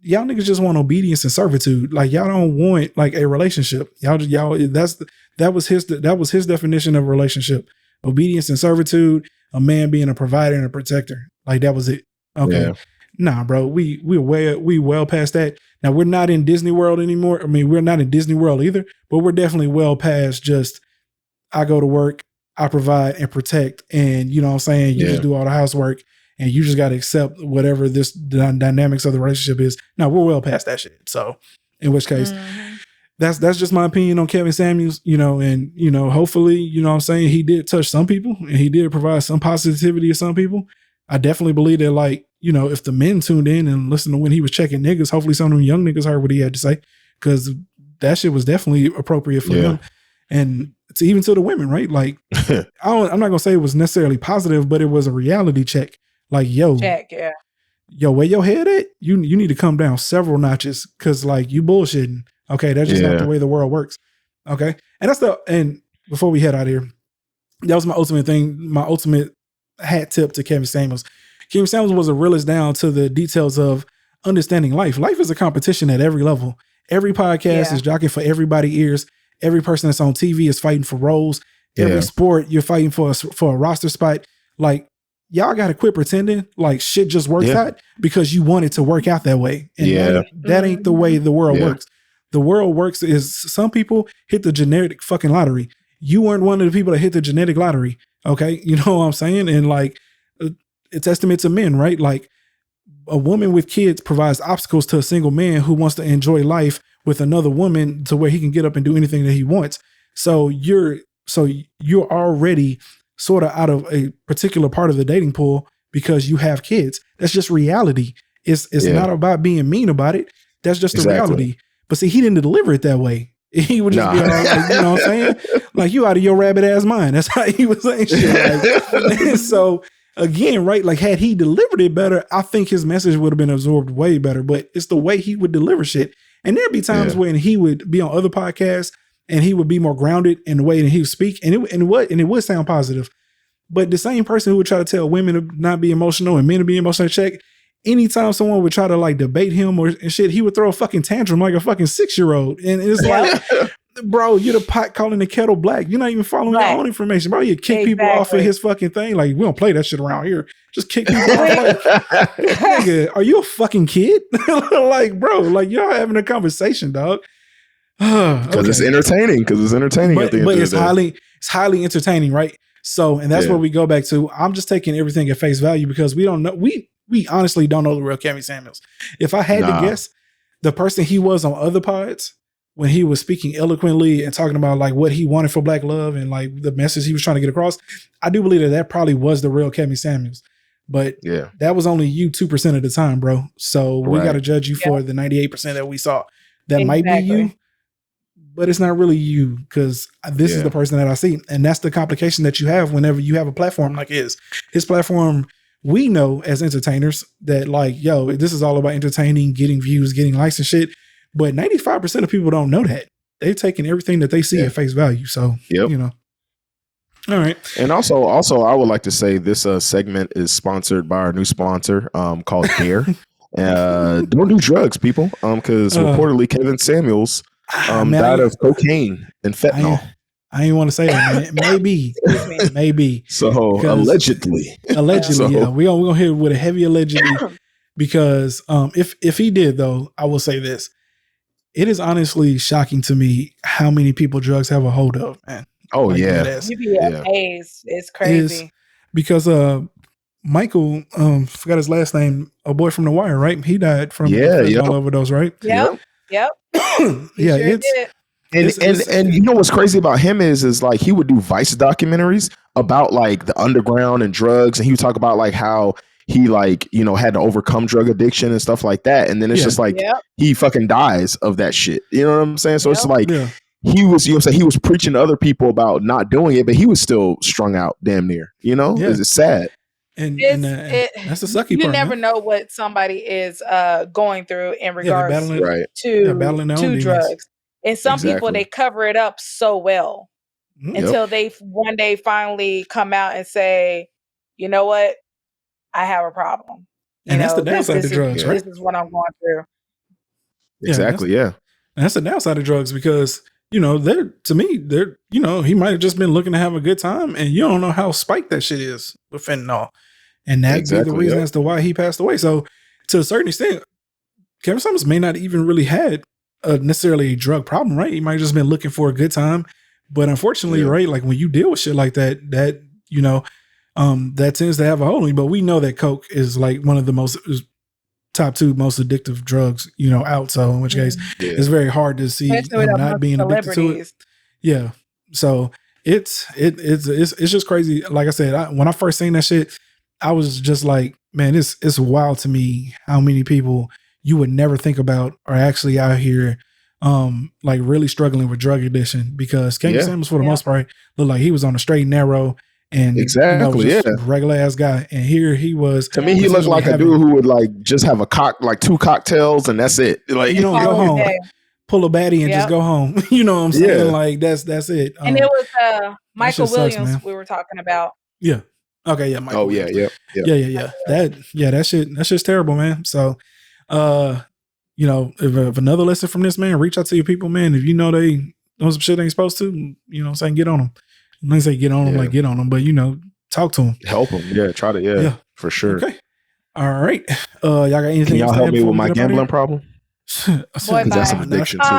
y'all niggas just want obedience and servitude. Like y'all don't want like a relationship. That was his definition of a relationship. Obedience and servitude, a man being a provider and a protector. Like that was it. Okay. Yeah. Nah, bro. We well past that. Now we're not in Disney World anymore. I mean, we're not in Disney World either, but we're definitely well past just I go to work, I provide and protect, and you know what I'm saying, you just do all the housework and you just got to accept whatever this dynamics of the relationship is. Now we're well past that shit. So in which case, that's just my opinion on Kevin Samuels, you know, and you know, hopefully, you know what I'm saying, he did touch some people and he did provide some positivity to some people. I definitely believe that, like, you know, if the men tuned in and listened to when he was checking niggas, hopefully some of them young niggas heard what he had to say, because that shit was definitely appropriate for them. And even to the women, right? Like, I'm not going to say it was necessarily positive, but it was a reality check. Like, yo, where your head at? You need to come down several notches, because like you bullshitting. Okay, that's just not the way the world works. Okay. And and before we head out here, that was my ultimate thing. My ultimate hat tip to Kevin Samuels. Kevin Samuels was a realist down to the details of understanding life. Life is a competition at every level. Every podcast is jockeying for everybody's ears. Every person that's on TV is fighting for roles. Every sport you're fighting for a roster spot. Like, y'all got to quit pretending like shit just works out because you want it to work out that way. And that ain't the way the world works. The world works is some people hit the genetic fucking lottery. You weren't one of the people that hit the genetic lottery. Okay. You know what I'm saying? And like, it's testament to men, right? Like, a woman with kids provides obstacles to a single man who wants to enjoy life with another woman to where he can get up and do anything that he wants. So you're already sort of out of a particular part of the dating pool because you have kids. That's just reality. It's not about being mean about it. That's just the reality. But see, he didn't deliver it that way. He would just be like, you know what I'm saying? Like, you out of your rabbit ass mind. That's how he was saying shit. Like, so again, right? Like, had he delivered it better, I think his message would have been absorbed way better. But it's the way he would deliver shit. And there'd be times when he would be on other podcasts and he would be more grounded in the way that he would speak, and it would sound positive. But the same person who would try to tell women to not be emotional and men to be emotional check, anytime someone would try to like debate him or shit, he would throw a fucking tantrum like a fucking 6-year-old. And it's like, bro, you're the pot calling the kettle black. You're not even following your own information, bro. You kick people off of his fucking thing. Like, we don't play that shit around here. Just kick people off. Like, nigga, are you a fucking kid? Like, bro, like, y'all having a conversation, dog. Because it's entertaining. Because it's entertaining. But it's highly entertaining, right? So, and that's where we go back to. I'm just taking everything at face value because we don't know. We honestly don't know the real Kevin Samuels. If I had to guess, the person he was on other pods when he was speaking eloquently and talking about like what he wanted for Black love and like the message he was trying to get across, I do believe that probably was the real Kevin Samuels. But that was only you 2% of the time, bro. So we got to judge you for the 98% that we saw. That might be you, but it's not really you because this is the person that I see. And that's the complication that you have whenever you have a platform like his. His platform, we know as entertainers that like, yo, this is all about entertaining, getting views, getting likes and shit. But 95% of people don't know that. They're taking everything that they see at face value. So, you know. All right. And also, I would like to say this segment is sponsored by our new sponsor called Dare. Don't do drugs, people, because reportedly Kevin Samuels died of cocaine and fentanyl. I ain't want to say that, man. Maybe. So allegedly, yeah. We're gonna hit it with a heavy allegedly because if he did though, I will say this: it is honestly shocking to me how many people drugs have a hold of, man. Oh like, it's crazy. Because Michael, forgot his last name, a boy from The Wire, right? He died from overdose, right? Yep. And you know what's crazy about him is like he would do Vice documentaries about like the underground and drugs, and he would talk about like how he like, you know, had to overcome drug addiction and stuff like that, and then it's just like he fucking dies of that shit. You know what I'm saying? So it's like he was, you know what I'm saying, he was preaching to other people about not doing it, but he was still strung out damn near, you know? It's sad. And that's the sucky part. You never know what somebody is going through in regards to drugs. And some people, they cover it up so well until they one day finally come out and say, you know what? I have a problem. And that's the downside of drugs, right? This is what I'm going through. Exactly, And that's the downside of drugs because, you know, you know, he might have just been looking to have a good time and you don't know how spiked that shit is with fentanyl. And that's the reason as to why he passed away. So to a certain extent, Kevin Samuels may not even really had necessarily a drug problem, right? He might have just been looking for a good time. But unfortunately, right, like when you deal with shit like that, you know, that tends to have a hold on you. But we know that coke is like one of the top 2 most addictive drugs, you know, out. So in which case it's very hard to see him not being addicted to it. Yeah. So it's just crazy. Like I said, when I first seen that shit, I was just like, man, it's wild to me how many people you would never think about are actually out here like really struggling with drug addiction because Kevin Samuels for the most part looked like he was on a straight and narrow and regular ass guy. And here he was. To me, he looked like a dude who would like just have like 2 cocktails and that's it. Like you don't go home. pull a baddie and just go home. You know what I'm saying? Yeah. Like that's it. And it was Michael Williams sucks, we were talking about. Yeah. Okay. Yeah. Michael Williams. Yeah. That shit's terrible, man. So, you know, if another lesson from this, man, reach out to your people, man. If you know they know some shit they ain't supposed to, you know what I'm saying, get on them. I'm not say get on them, like get on them, but you know, talk to them. Help them. Yeah. Try to, for sure. Okay. All right. Y'all got anything? Can y'all help me with my gambling problem? Boy, that's an addiction too.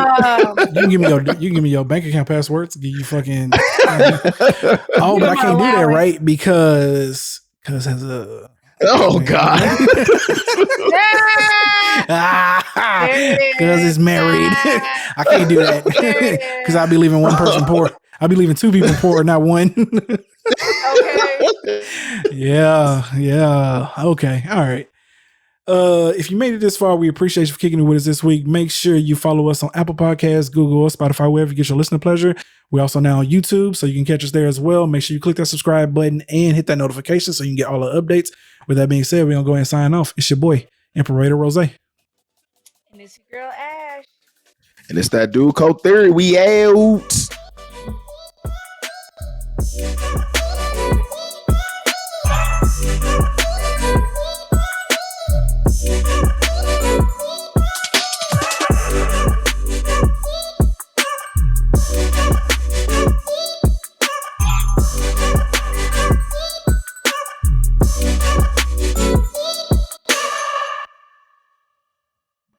You can give me your bank account passwords. Give you fucking. But I can't do that, right? Because as a. Oh God. Because it's married. I can't do that. Because I'll be leaving one person poor. I'll be leaving two people poor, not one. Okay. Yeah. Okay. All right. If you made it this far, we appreciate you for kicking it with us this week. Make sure you follow us on Apple Podcasts, Google, or Spotify, wherever you get your listening pleasure. We're also now on YouTube, so you can catch us there as well. Make sure you click that subscribe button and hit that notification so you can get all the updates. With that being said, we're going to go ahead and sign off. It's your boy, Imperator Rozay. And it's your girl, Ash. And it's that dude, Code Theory. We out.